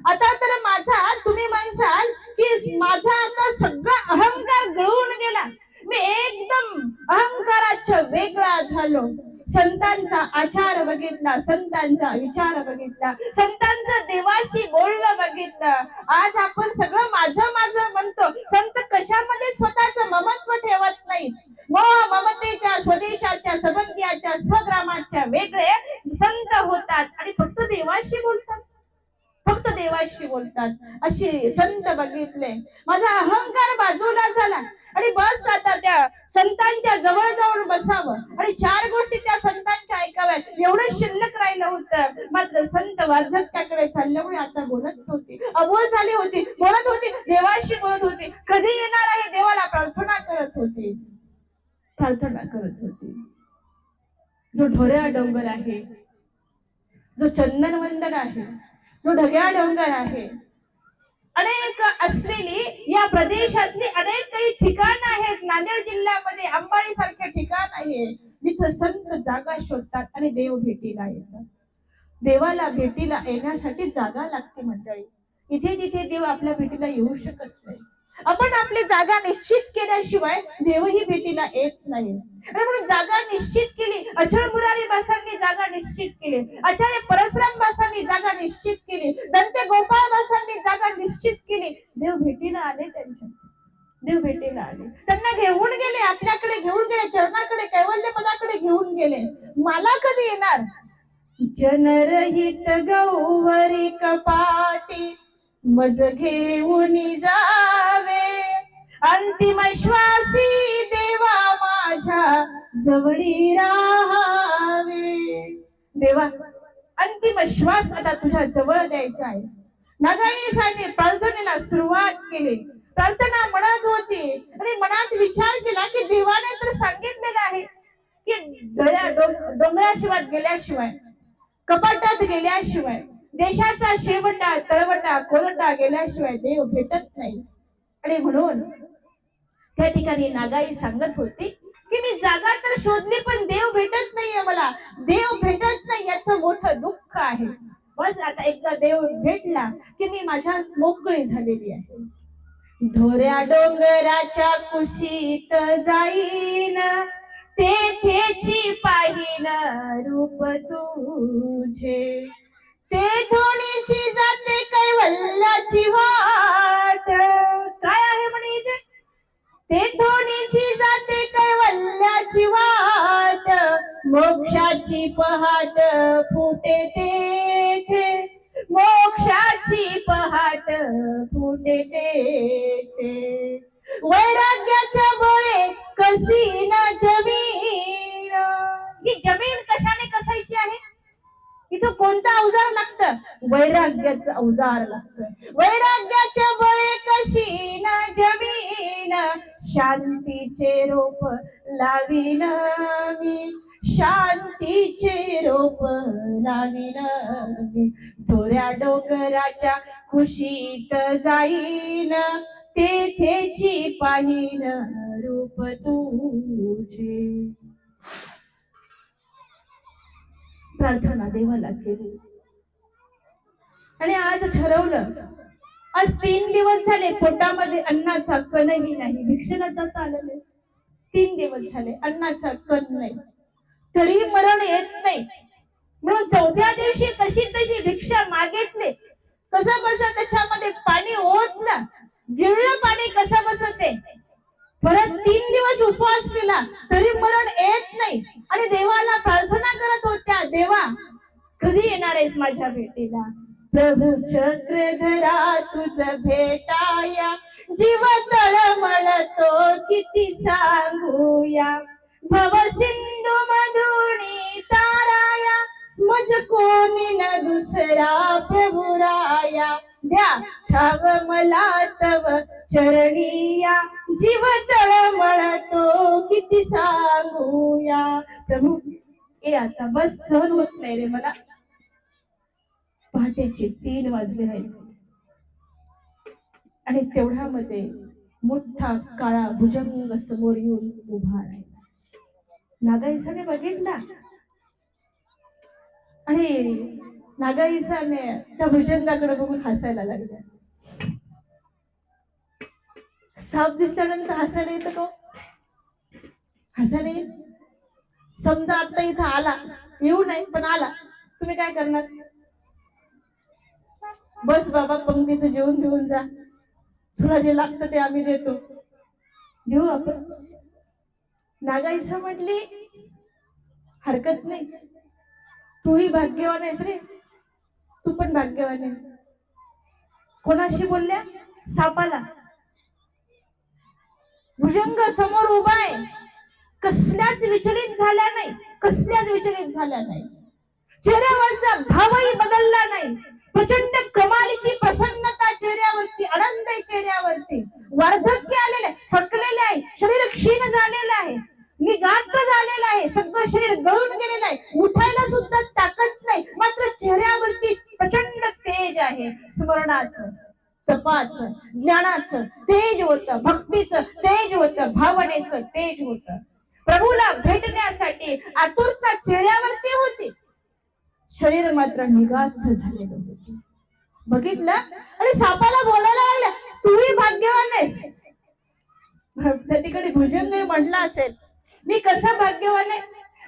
आता तर माझा, तुम्ही म्हणसाल की माझा आता सगळा अहंकार गळून गेला. मी एकदम अहंकाराच्या वेगळा झालो. संतांचा आचार बघितला, संतांचा विचार बघितला, संतांचं देवाशी बोलणं बघितलं. आज आपण सगळं माझं माझं म्हणतो. संत कशामध्ये स्वतःचं ममत्व ठेवत नाहीत. ममतेच्या, स्वदेशाच्या, संबंधियाच्या, स्वग्रामाच्या वेगळे संत होतात आणि फक्त देवाशी बोलतात, फक्त देवाशी बोलतात. अशी संत बघितले. माझा अहंकार बाजूला झाला आणि बस आता त्या संतांच्या जवळ जाऊन बसावं आणि 4 गोष्टी त्या संतांच्या ऐकाव्यात एवढं शिल्लक राहिलं होतं. मात्र संत वार्धक्याकडे चालल्यामुळे आता बोलत नव्हती, अबोल झाली होती, बोलत होती, देवाशी बोलत होती. कधी येणार आहे देवाला प्रार्थना करत होती, प्रार्थना करत होती. जो ढोऱ्या डोंगर आहे, जो चंदनवंदन आहे, जो ढग्या डोंगर आहे, अनेक असलेली या प्रदेशातली अनेक काही ठिकाण आहेत. नांदेड जिल्ह्यामध्ये अंबाडी सारखे ठिकाण आहे जिथे संत जागा शोधतात आणि देव भेटीला येतात. देवाला भेटीला येण्यासाठी जागा लागते मंडळी. इथे तिथे देव आपल्या भेटीला येऊ शकत नाही. आपण आपली जागा निश्चित केल्याशिवाय देवही भेटीला येत नाही. म्हणून जागा निश्चित केली. अचल मुरारी बासांनी जागा निश्चित केली, आचार्य परशुराम बासांनी जागा निश्चित केली, दंते गोपाळ बासांनी जागा निश्चित केली. देव भेटीला आले, त्यांच्या देव भेटीला आले, त्यांना घेऊन गेले, आपल्याकडे घेऊन गेले, चरणाकडे, कैवल्य पदाकडे घेऊन गेले. मला कधी येणार? जनरहित गौवरी कपाटी मज घेऊन जावे, अंतिम श्वासी देवा माझ्या जवळी राहावे. देवा अंतिम श्वास आता तुझ्या जवळ द्यायचा आहे. नागाईशाने प्रार्थनेला सुरुवात केली. प्रार्थना म्हणत होती आणि मनात विचार केला की देवाने तर सांगितलेलं आहे की डोंगराशिवाय गेल्याशिवाय, कपाटात गेल्याशिवाय, देशाचा शेवटा, तळवटा, कोलटा गेल्याशिवाय देव भेटत नाही. आणि म्हणून त्या ठिकाणी नागाई सांगत होती की मी जागा तर शोधली पण देव भेटत नाहीये, मला देव भेटत नाही याचं मोठं दुःख आहे. बस आता एकदा देव भेटला की मी माझ्या मोकळी झालेली आहे. ढोऱ्या डोंगराच्या कुशीत जाईन, तेथेची पाहिन रूप तुझे, ते धोणीची जाते कैवल्याची वाट. काय आहे म्हणे इथे? ते धोणीची जाते कैवल्याची वाट, मोक्षाची पहाट फुटे तेथे, मोक्षाची पहाट फुटे तेथे. वैराग्याच्या बळे कसी न जमीन. ही जमीन कशाने कसायची आहे? इथं कोणतं अवजार लागतं? वैराग्याचं अवजार लागतं. वैराग्याच्या बळे कशी न जमीन, शांतीचे रोप लावीन मी, शांतीचे रोप लावीन मी. ढोऱ्या डोंगराच्या कुशीत जाईन, तेथेची पाहिन रूप तुझे. प्रार्थना देवाला केली आणि आज ठरवलं. आज 3 दिवस झाले पोटामध्ये अन्नाचा कणही नाही, भिक्षेला जाता आलं नाही. 3 दिवस झाले अन्नाचा कण नाही, तरी मरण येत नाही. म्हणून 4थ्या दिवशी कशी तशी भिक्षा मागितली. कसं बस त्याच्यामध्ये पाणी ओतलं, गिळलं पाणी कसं बसते, परत 3 दिवस उपवास केला तरी मरण येत नाही आणि देवाला प्रार्थना करत होत्या, देवा कधी येणार आहेस माझ्या भेटीला? प्रभू चक्रधरा तुझ भेटाया, जीव तळमळतो किती सांगूया, भव सिंधू मधुनी ताराया, मज कोणी न दुसरा प्रभुराया, द्या ठाव मला तव चरणीया, जीव तळमळतो किती सांगूया. प्रभू ए आता बस, सहन होत नाही रे मला. पहाटेचे 3 वाजले आहेत आणि तेवढ्यामध्ये मोठा काळा भुजंग समोर येऊन उभा आहे. नागाईसाने बघितला आणि नागाईसाने त्या भुजंगाकडे बघून हसायला लागला. साप दिसल्यानंतर हसायला येतं का? हसायला येईल. समजा आता इथं आला, येऊ नाही पण आला, तुम्ही काय करणार? बस बाबा पंक्तीचं जेवण घेऊन जा, तुला जे लागतं ते आम्ही देतो, देऊ आपण. नागाईसा म्हटली हरकत नाही, तूही भाग्यवान आहेस रे, तू पण भाग्यवान आहे. कोणाशी बोलल्या? सापाला. भुजंग समोर उभा आहे, कसल्याच विचलित झाल्या नाही, कसल्याच विचलित झाल्या नाही. चेहऱ्यावरचा भावही बदलला नाही. प्रचंड कमालीची प्रसन्नता चेहऱ्यावरती, आनंद आहे चेहऱ्यावरती. वार्धक्य आलेले, थकलेले आहे, शरीर क्षीण झालेलं आहे, निगात्र झालेलं आहे, सगळं शरीर गळून गेलेलं आहे, उठायला सुद्धा ताकद नाही, मात्र चेहऱ्यावरती प्रचंड तेज आहे. स्मरणाचं, तपाचं, ज्ञानाचं तेज होतं, भक्तीचं तेज होतं, भावनेचं तेज होतं. प्रभूला भेटण्यासाठी आतुरता चेहऱ्यावरती होती, शरीर मात्र निगात्र झालेलं होतं. बघितलं आणि सापाला बोलायला लागला, तूही भाग्यवान आहेस. त्या ठिकाणी भुजंग म्हटलं असेल, मी कसा भाग्यवान आहे?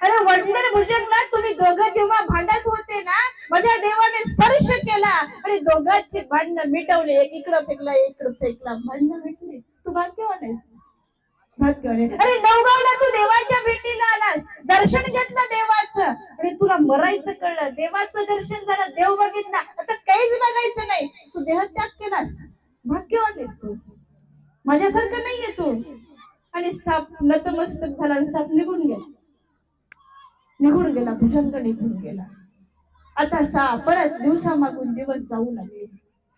अरे वडनेर भुजंगला तुम्ही दोघं जेव्हा भांडत होते ना, माझ्या देवाने स्पर्श केला आणि दोघांचे भांडण मिटवले. एक इकडं फेकला, एक इकडं फेकला, भांडण मिटले. तू भाग्यवान आहेस, भाग्यवान आहे. अरे नवगावला तू देवाच्या भेटीला आलास, दर्शन घेतलं देवाचं आणि तुला मरायचं कळलं, देवाचं दर्शन झालं, देव बघितला, आता काहीच बघायचं नाही, तू देहत्याग केलास, भाग्यवान आहेस तू, माझ्यासारखं नाहीये तू. आणि साप नतमस्तक झाला आणि साप निघून गेला, निघून गेला, भुजंग निघून गेला. आता साप परत दिवसामागून दिवस जाऊ लागले.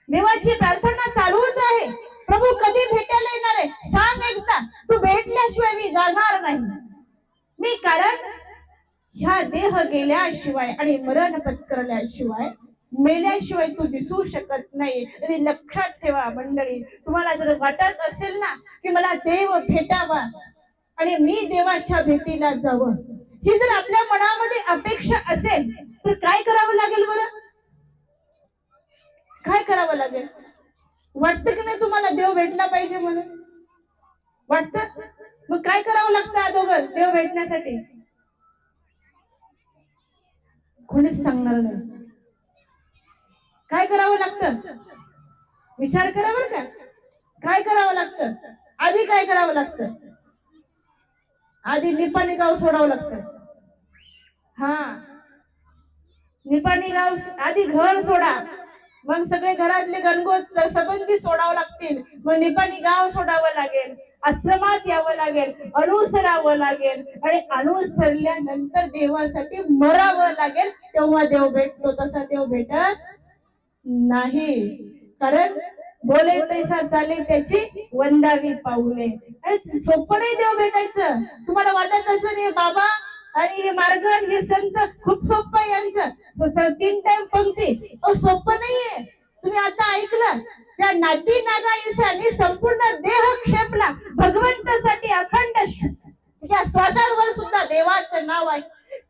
देवाची प्रार्थना चालूच आहे, प्रभू कधी भेटायला येणार आहे सांग एकदा, तू भेटल्याशिवाय मी जाणार नाही. मी कारण ह्या देह गेल्याशिवाय आणि मरण पत्करल्याशिवाय, मेल्याशिवाय तू दिसू शकत नाही. तरी लक्षात ठेवा मंडळी, तुम्हाला जर वाटत असेल ना की मला देव भेटावा आणि मी देवाच्या भेटीला जावं, ही जर आपल्या मनामध्ये अपेक्षा असेल तर काय करावं लागेल बरं? काय करावं लागेल? वाटतं की नाही तुम्हाला देव भेटला पाहिजे म्हणून? वाटतं? मग काय करावं लागतं अगोदर देव भेटण्यासाठी? कोणीच सांगणार नाही. काय करावं लागतं? विचार करा बरं का. काय करावं लागतं? आधी काय करावं लागतं? आधी निपाणी गाव सोडावं लागतं. हा, निपाणी गाव आधी घर सोडा, मग सगळे घरातले गणगोत संबंधी सोडावं लागतील, मग निपाणी गाव सोडावं लागेल, आश्रमात यावं लागेल, अनुसरावं लागेल आणि अनुसरल्यानंतर देवासाठी मरावं लागेल, तेव्हा देव भेटतो. तसा देव भेटत नाही. कारण बोले तैसा चाले त्याची वंदावी पाऊले. आणि सोपं नाही देव भेटायचं. तुम्हाला वाटत असं नाही बाबा आणि हे मार्ग हे संत खूप सोपं आहे यांचं, 3 टाइम पंक्ती, सोपं नाहीये. तुम्ही आता ऐकलं, त्या नाती नागाईसाने संपूर्ण देह क्षेपला भगवंतासाठी, अखंड तिच्या श्वासावर सुद्धा देवाचं नाव आहे.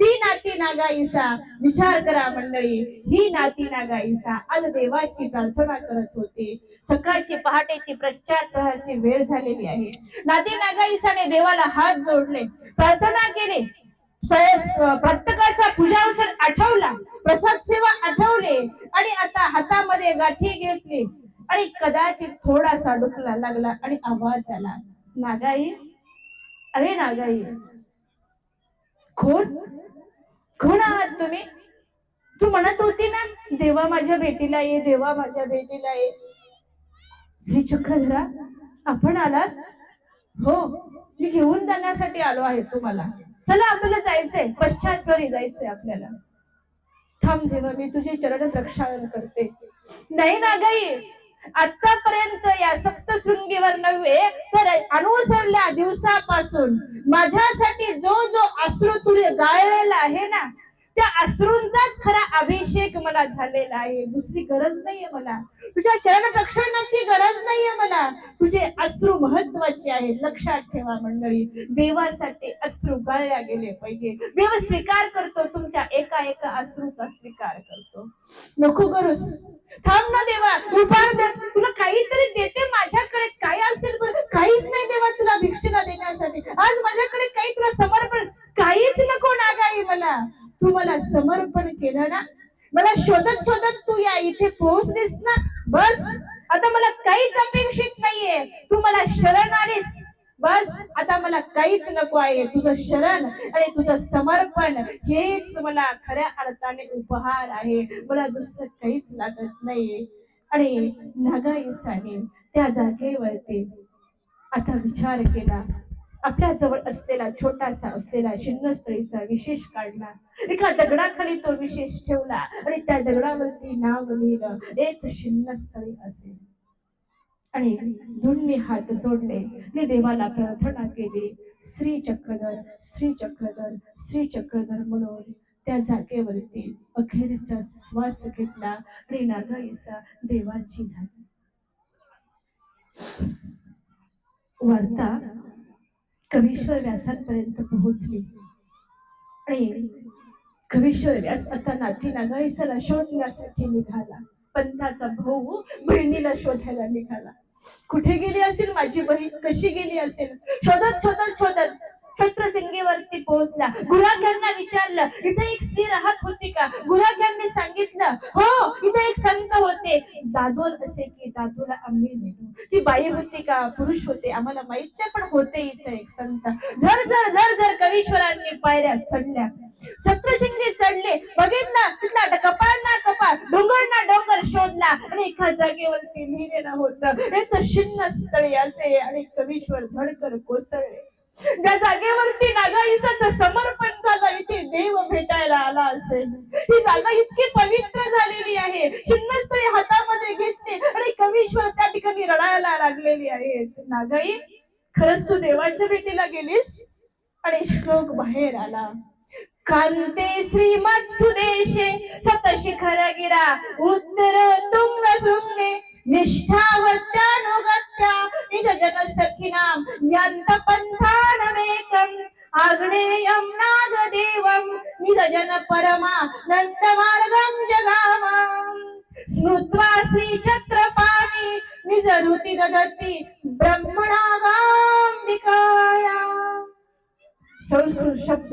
ती नाती नागाईसा, विचार करा मंडळी, ही नाती नागाईसा आज देवाची प्रार्थना करत होती. सकाळची पहाटेची प्रचार प्रहारची वेळ झालेली आहे. नाती नागाईसाने देवाला हात जोडले, प्रार्थना केली, प्रत्येकाचा पूजावसर आठवला, प्रसाद सेवा आठवले आणि आता हातामध्ये गाठी घेतली आणि कदाचित थोडासा डुकला लागला आणि आवाज आला, नागाई, अरे नागाई, कोण कोण आहात तुम्ही? तू म्हणत होती ना, देवा माझ्या भेटीला ये, देवा माझ्या भेटीला ये. श्री चक्रधरा, आपण आलात? हो, मी घेऊन जाण्यासाठी आलो आहे तुम्हाला. चला आपल्याला जायचंय, पश्चात जायचंय आपल्याला. थांब देवा, मी तुझे चरण प्रक्षालन करते. नाही नागाई, आतापर्यंत या सप्तशृंगीवर नव्हे तर अनुसरल्या दिवसापासून माझ्यासाठी जो जो अश्रू तुझे गाळलेला आहे ना, त्या अश्रूंचाच खरा अभिषेक मला झालेला आहे. दुसरी गरज नाहीये मला, तुझ्या चरण प्रक्षालनाची गरज नाहीये मला. तुझे अश्रू महत्वाचे आहेत. लक्षात ठेवा मंडळी, देवासाठी अश्रू गाळल्या गेले पाहिजे. देव स्वीकार करतो, तुमच्या एका एका अश्रूचा स्वीकार करतो. नको करूस, थांब ना देवा, उपहार दे, तुला काहीतरी देते. माझ्याकडे काय असेल बरं? काहीच नाही देवा तुला भिक्षेला देण्यासाठी. आज माझ्याकडे काही तुला समर्पण काहीच नको नागाई मला. तू मला समर्पण केलं ना, मला शोधत शोधत तू या इथे पोहोचलीस ना, बस आता मला काहीच अपेक्षित नाहीये. तू मला शरण आलीस, बस आता मला काहीच नको आहे. तुझं शरण आणि तुझं समर्पण हेच मला खऱ्या अर्थाने उपहार आहे. मला दुसरं काहीच लागत नाहीये. आणि नागाईसाने त्या जागेवरती आता विचार केला. आपल्या जवळ असलेला छोटासा असलेला शिन्नस्थळीचा विशेष काढला, एका दगडाखाली तो विशेष ठेवला आणि त्या दगडावरती नाव लिहिलं, एक शिन्नस्थळी असेल. आणि दोन्ही हात जोडले आणि देवाला प्रार्थना केली. श्री चक्रधर, श्री चक्रधर, श्री चक्रधर म्हणून त्या जागेवरती अखेरचा श्वास घेतला आणि नागाईसा देवाची झाली. वार्ता कवीश्वर व्यासांपर्यंत पोहोचली आणि कवीश्वर व्यास आता नाती नागाईसाला शोधण्यासाठी निघाला. पंथाचा भाऊ बहिणीला शोधायला निघाला. कुठे गेली असेल माझी बहीण, कशी गेली असेल? शोधत शोधत शोधत छत्रसिंगीवरती पोहोचला. गुराख्यांना विचारलं, इथे एक स्त्री राहत होती का? गुराख्यांनी सांगितलं, हो इथे एक संत होते, दादोल असे की दादूला आम्ही नेलो. ती बाई होती का पुरुष होते आम्हाला माहित नाही, पण होते इथे एक संत. झर झर झर झर कवीश्वरांनी पायऱ्या चढल्या. छत्रसिंगी चढले, बघितलं तिथला कपाळ ना कपाळ, डोंगर ना डोंगर शोधला आणि एका जागेवरती लिहिलेलं होतं, इथं शिन्नस्थळी असे. आणि कवीश्वर धडकन कोसळले. ज्या जागेवरती नागाईसाचं समर्पण झालं, इथे देव भेटायला आला असेल. ही जागा इतकी पवित्र झालेली आहे. शिन्नस्थळी हातामध्ये घेतली आणि कवीश्वर त्या ठिकाणी रडायला लागलेली आहे. नागाई, खरंच तू देवाच्या भेटीला गेलीस? आणि श्लोक बाहेर आला. कांते श्रीमत् सुदेशे सतशिखर गिरा उत्तर तुंग शृंगे निष्ठावत्यानुगत्या निज जन सखिनाम यांत पंथानमेकम आग्नेयम नागदेवम निज जन परमानंद मार्गम जगामं स्मृत्वा श्री चक्रपाणी निज ऋती ददती ब्रह्मणागांबिकाया. संस्कृत शब्द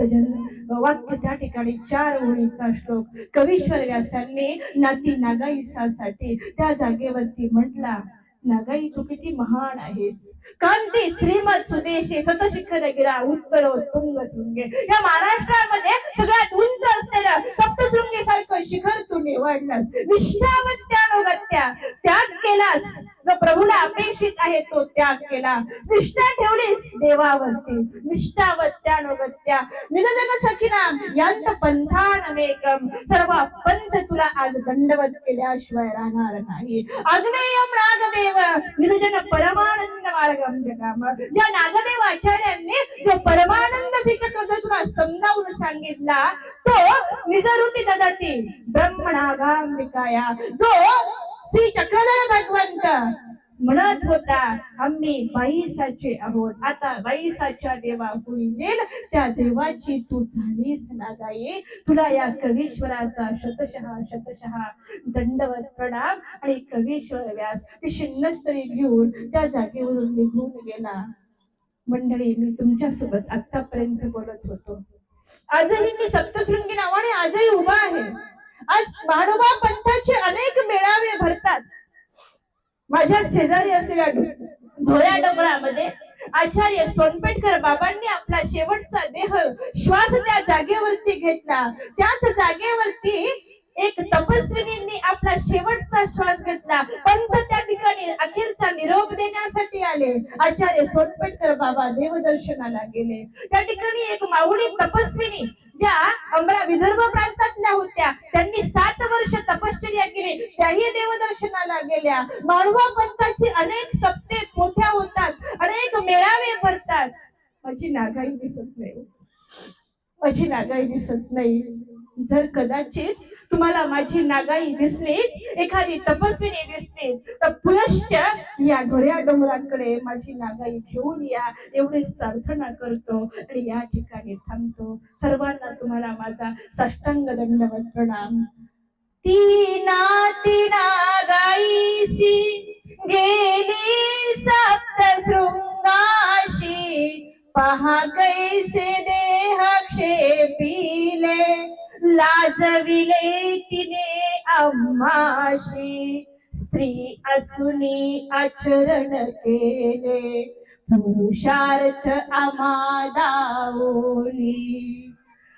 वाक्य त्या ठिकाणी 4 ओळीचा श्लोक कवीश्वर व्यासांनी नाती नागाईसासाठी त्या जागेवरती म्हटला. नागाई, तू किती महान आहेस. कांती श्रीमत सुदेशे सतशिखर गिरा उत्तर तुंग शृंगे. या महाराष्ट्रामध्ये सगळ्यात उंच असलेलं सप्तशृंगी सारखं शिखर तू निवडलास. निष्ठावत्यानुगत्या, त्याग केलास. जो प्रभूला अपेक्षित आहे तो त्याग केला. निष्ठा ठेवलीस देवावरती. निष्ठावत्यानुगत्या निज जन सखीनाम यांत पंथानमेकम. सर्व पंथ तुला आज दंडवत केल्याशिवाय राहणार नाही. आग्नेयम नागदेव निज जन परमानंद मार्गम जगाम. ज्या नागदेव आचार्यांनी जो परमानंद श्री चक्रधर तुला समजावून सांगितला, तो निजऋती ददती ब्रह्मणागांबिकाया. जो श्री चक्रधर भगवंत म्हणत होता, आम्ही बाईसाचे आहोत, आता बाईसाच्या देवा होईल. त्या देवाची तू झालीस नागाई. तुला या कवीश्वराचा शतशः शतशः दंडवत प्रणाम. आणि कवीश्वर व्यास ती शिन्नस्थळी घेऊन त्या जागेवरून निघून गेला. मंडळी, मी तुमच्या सोबत आतापर्यंत बोलत होतो. आजही मी सप्तशृंगी नावाने आजही उभा आहे. आज म्हाडोबा पंथाचे अनेक मेळावे भरतात. माझ्या शेजारी असलेल्या धोळ्या डोंगरामध्ये आचार्य सोनपेठकर बाबांनी आपला शेवटचा देह श्वास त्या जागेवरती घेतला. त्याच जागेवरती एक तपस्विनींनी आपला शेवटचा श्वास घेतला. पंत त्या ठिकाणी अखेरचा निरोप देण्यासाठी आले. आचार्य सोनपेठकर बाबा देवदर्शनाला गेले. त्या ठिकाणी एक माऊली तपस्विनी ज्या विदर्भ प्रांतातल्या होत्या, त्यांनी 7 वर्ष तपश्चर्या केली, त्याही देवदर्शनाला गेल्या. माळवा पंथाची अनेक सप्ते पोथ्या होतात, अनेक मेळावे भरतात. माझी नागाई दिसत नाही, माझी नागाई दिसत नाही. जर कदाचित तुम्हाला माझी नागाई दिसली, एखादी तपस्विनी दिसली, तर पुनश्च या ढोऱ्या डोंगराकडे माझी नागाई घेऊन या, एवढीच प्रार्थना करतो आणि या ठिकाणी थांबतो. सर्वांना तुम्हाला माझा साष्टांग दंडवत प्रणाम. तीना तीना गाईसी गेली सप्तशृंगाशी, पहा कैसे देह क्षेपिले, लाजविले तिने आम्हाशी. स्त्री असुनी आचरण केले, पुरुषार्थ आम्हा दावोनी.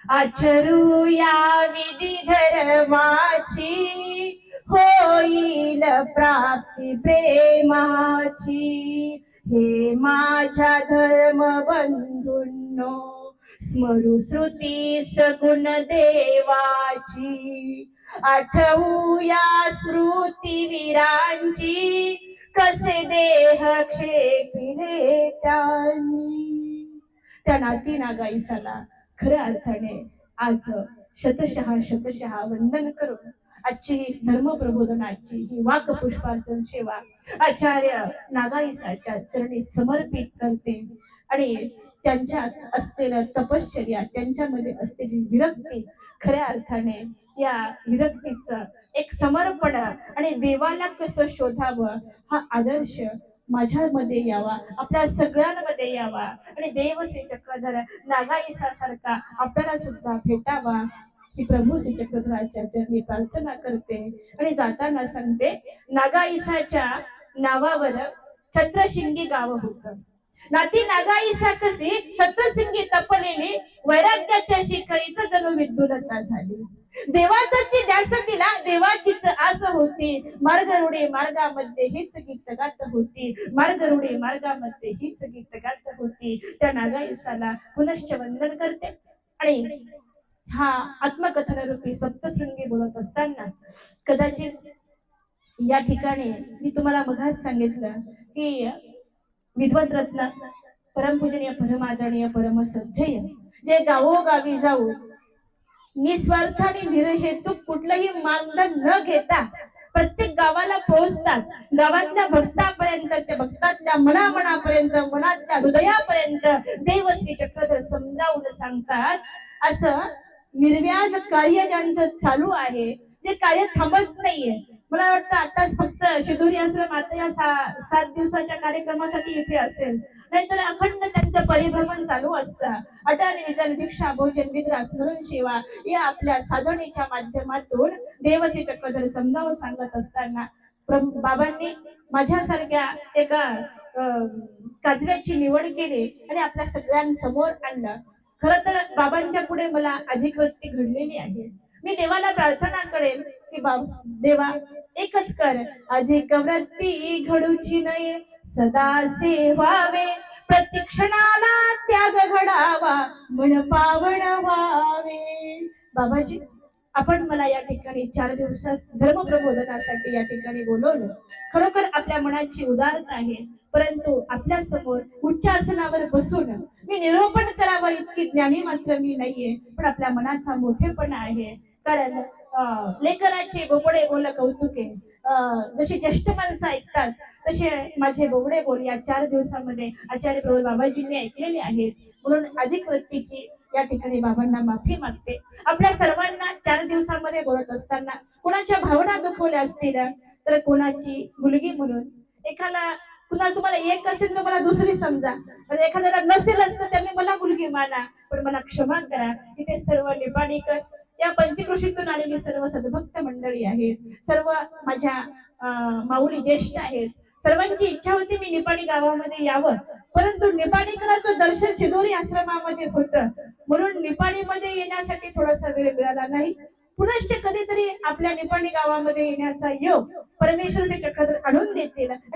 आचरू या विधी धर्माची, होईल प्राप्ती प्रेमाची. हे माझ्या धर्म बंधूंनो, स्मरू श्रुती सगुण देवाची. आठवू या स्मृती वीरांची, कसे देह क्षेपिले त्यांनी. त्या नाती नागाईसाला खऱ्या अर्थाने आज शतशः वंदन करून आजची ही धर्मप्रबोधनाची ही वाक पुष्पार्चन सेवा आचार्य नागाईसाच्या चरणी समर्पित करते. आणि त्यांच्यात असलेलं तपश्चर्या, त्यांच्यामध्ये असलेली विरक्ती, खऱ्या अर्थाने या विरक्तीचं एक समर्पण आणि देवाला कसं शोधावं हा आदर्श माझ्यामध्ये यावा, आपल्या सगळ्यांमध्ये यावा आणि देव श्री चक्रधर नागाईसा सारखा आपल्याला सुद्धा भेटावा ही प्रभू श्री चक्रधराच्या चरणी प्रार्थना करते. आणि जाताना सांगते, नागाईसाच्या नावावर छत्रशिंगी गाव होतं. नाती नागाईसा कशी छत्रशिंगी तपलेली, वैराग्याच्या शिखरीचं जणू विद्युलता झाली. देवाची ध्यास तिला देवाचीच आस होती. मार्गरुडे मार्गामध्ये हीच गीत गात होती, मार्गरुडे मार्गामध्ये हीच गीत गात होती. त्या नागाईसाला पुनश्च वंदन करते. आणि हा आत्मकथन रूपी सप्तशृंगी बोलत असताना कदाचित या ठिकाणी मी तुम्हाला मगाच सांगितलं की विद्वत रत्न परमपूजनीय परमादरणीय परमश्रद्धेय जे गावोगावी जाऊ निस्वार्थाने निरहेतुक कुठलंही मानधन न घेता प्रत्येक गावाला पोहोचतात. गावातल्या भक्तापर्यंत, त्या भक्तातल्या मनापर्यंत, मनातल्या हृदयापर्यंत देव श्री चक्रधर समजावून सांगतात. असं निर्व्याज कार्य ज्यांचं चालू आहे, ते कार्य थांबत नाहीये. मला वाटतं आताच फक्त शिदोरी आश्रम आता या 7 दिवसाच्या कार्यक्रमासाठी इथे असेल, नाहीतर अखंड त्यांचं परिभ्रमण चालू असतं. अटल निजन भिक्षा भोजन निद्रा स्मरण सेवा या आपल्या साधनेच्या माध्यमातून देवश्री चक्रधर समजावून सांगत असताना बाबांनी माझ्यासारख्या एका काजव्याची निवड केली आणि आपल्या सगळ्यांसमोर आणलं. खरं तर बाबांच्या पुढे मला अधिकवृत्ती घडलेली आहे. मी देवाला प्रार्थना करेन की देवा एकच कर, अधिक वृत्ती घडूची नये, सदा सेवावे, प्रत्येक क्षणाला त्याग घडावा, मन पावन व्हावे. बाबाजी, आपण मला या ठिकाणी 4 दिवसात धर्मप्रबोधनासाठी या ठिकाणी बोलवलं. खरोखर आपल्या मनाची उदारता आहे, परंतु आपल्या समोर उच्च आसनावर बसून मी निरूपण करावं इतकी ज्ञानी मात्र मी नाहीये, पण आपल्या मनाचा मोठेपणा आहे. कारण लेकराचे बोबडे बोल कौतुके, जशी ज्येष्ठ माणसं ऐकतात तसे माझे बोबडे बोल या 4 दिवसामध्ये आचार्य प्रभू बाबाजींनी ऐकलेले आहेत. म्हणून अधिक वृत्तीची या ठिकाणी बाबांना माफी मागते. आपल्या सर्वांना 4 दिवसांमध्ये बोलत असताना कोणाच्या भावना दुखवल्या असतील तर कोणाची मुलगी म्हणून, एखादा कुणाला तुम्हाला एक असेल तर मला दुसरी समजा, आणि एखाद्याला नसेलच तर त्यांनी मला मुलगी माना, पण मला क्षमा करा. इथे सर्व निपाणीकर या पंचकृषीतून आलेली सर्व सद्भक्त मंडळी आहेत, सर्व माझ्या माऊली ज्येष्ठ आहेत, सर्वांची इच्छा होती मी निपाणी गावामध्ये यावं, परंतु निपाणीकरांचं दर्शन शिदोरी आश्रमामध्ये होतं, म्हणून निपाणीमध्ये येण्यासाठी थोडासा वेळ मिळाला नाही. पुनश्च कधीतरी आपल्या निपाणी गावामध्ये येण्याचा योग परमेश्वर श्री चक्रधर आणून देतील.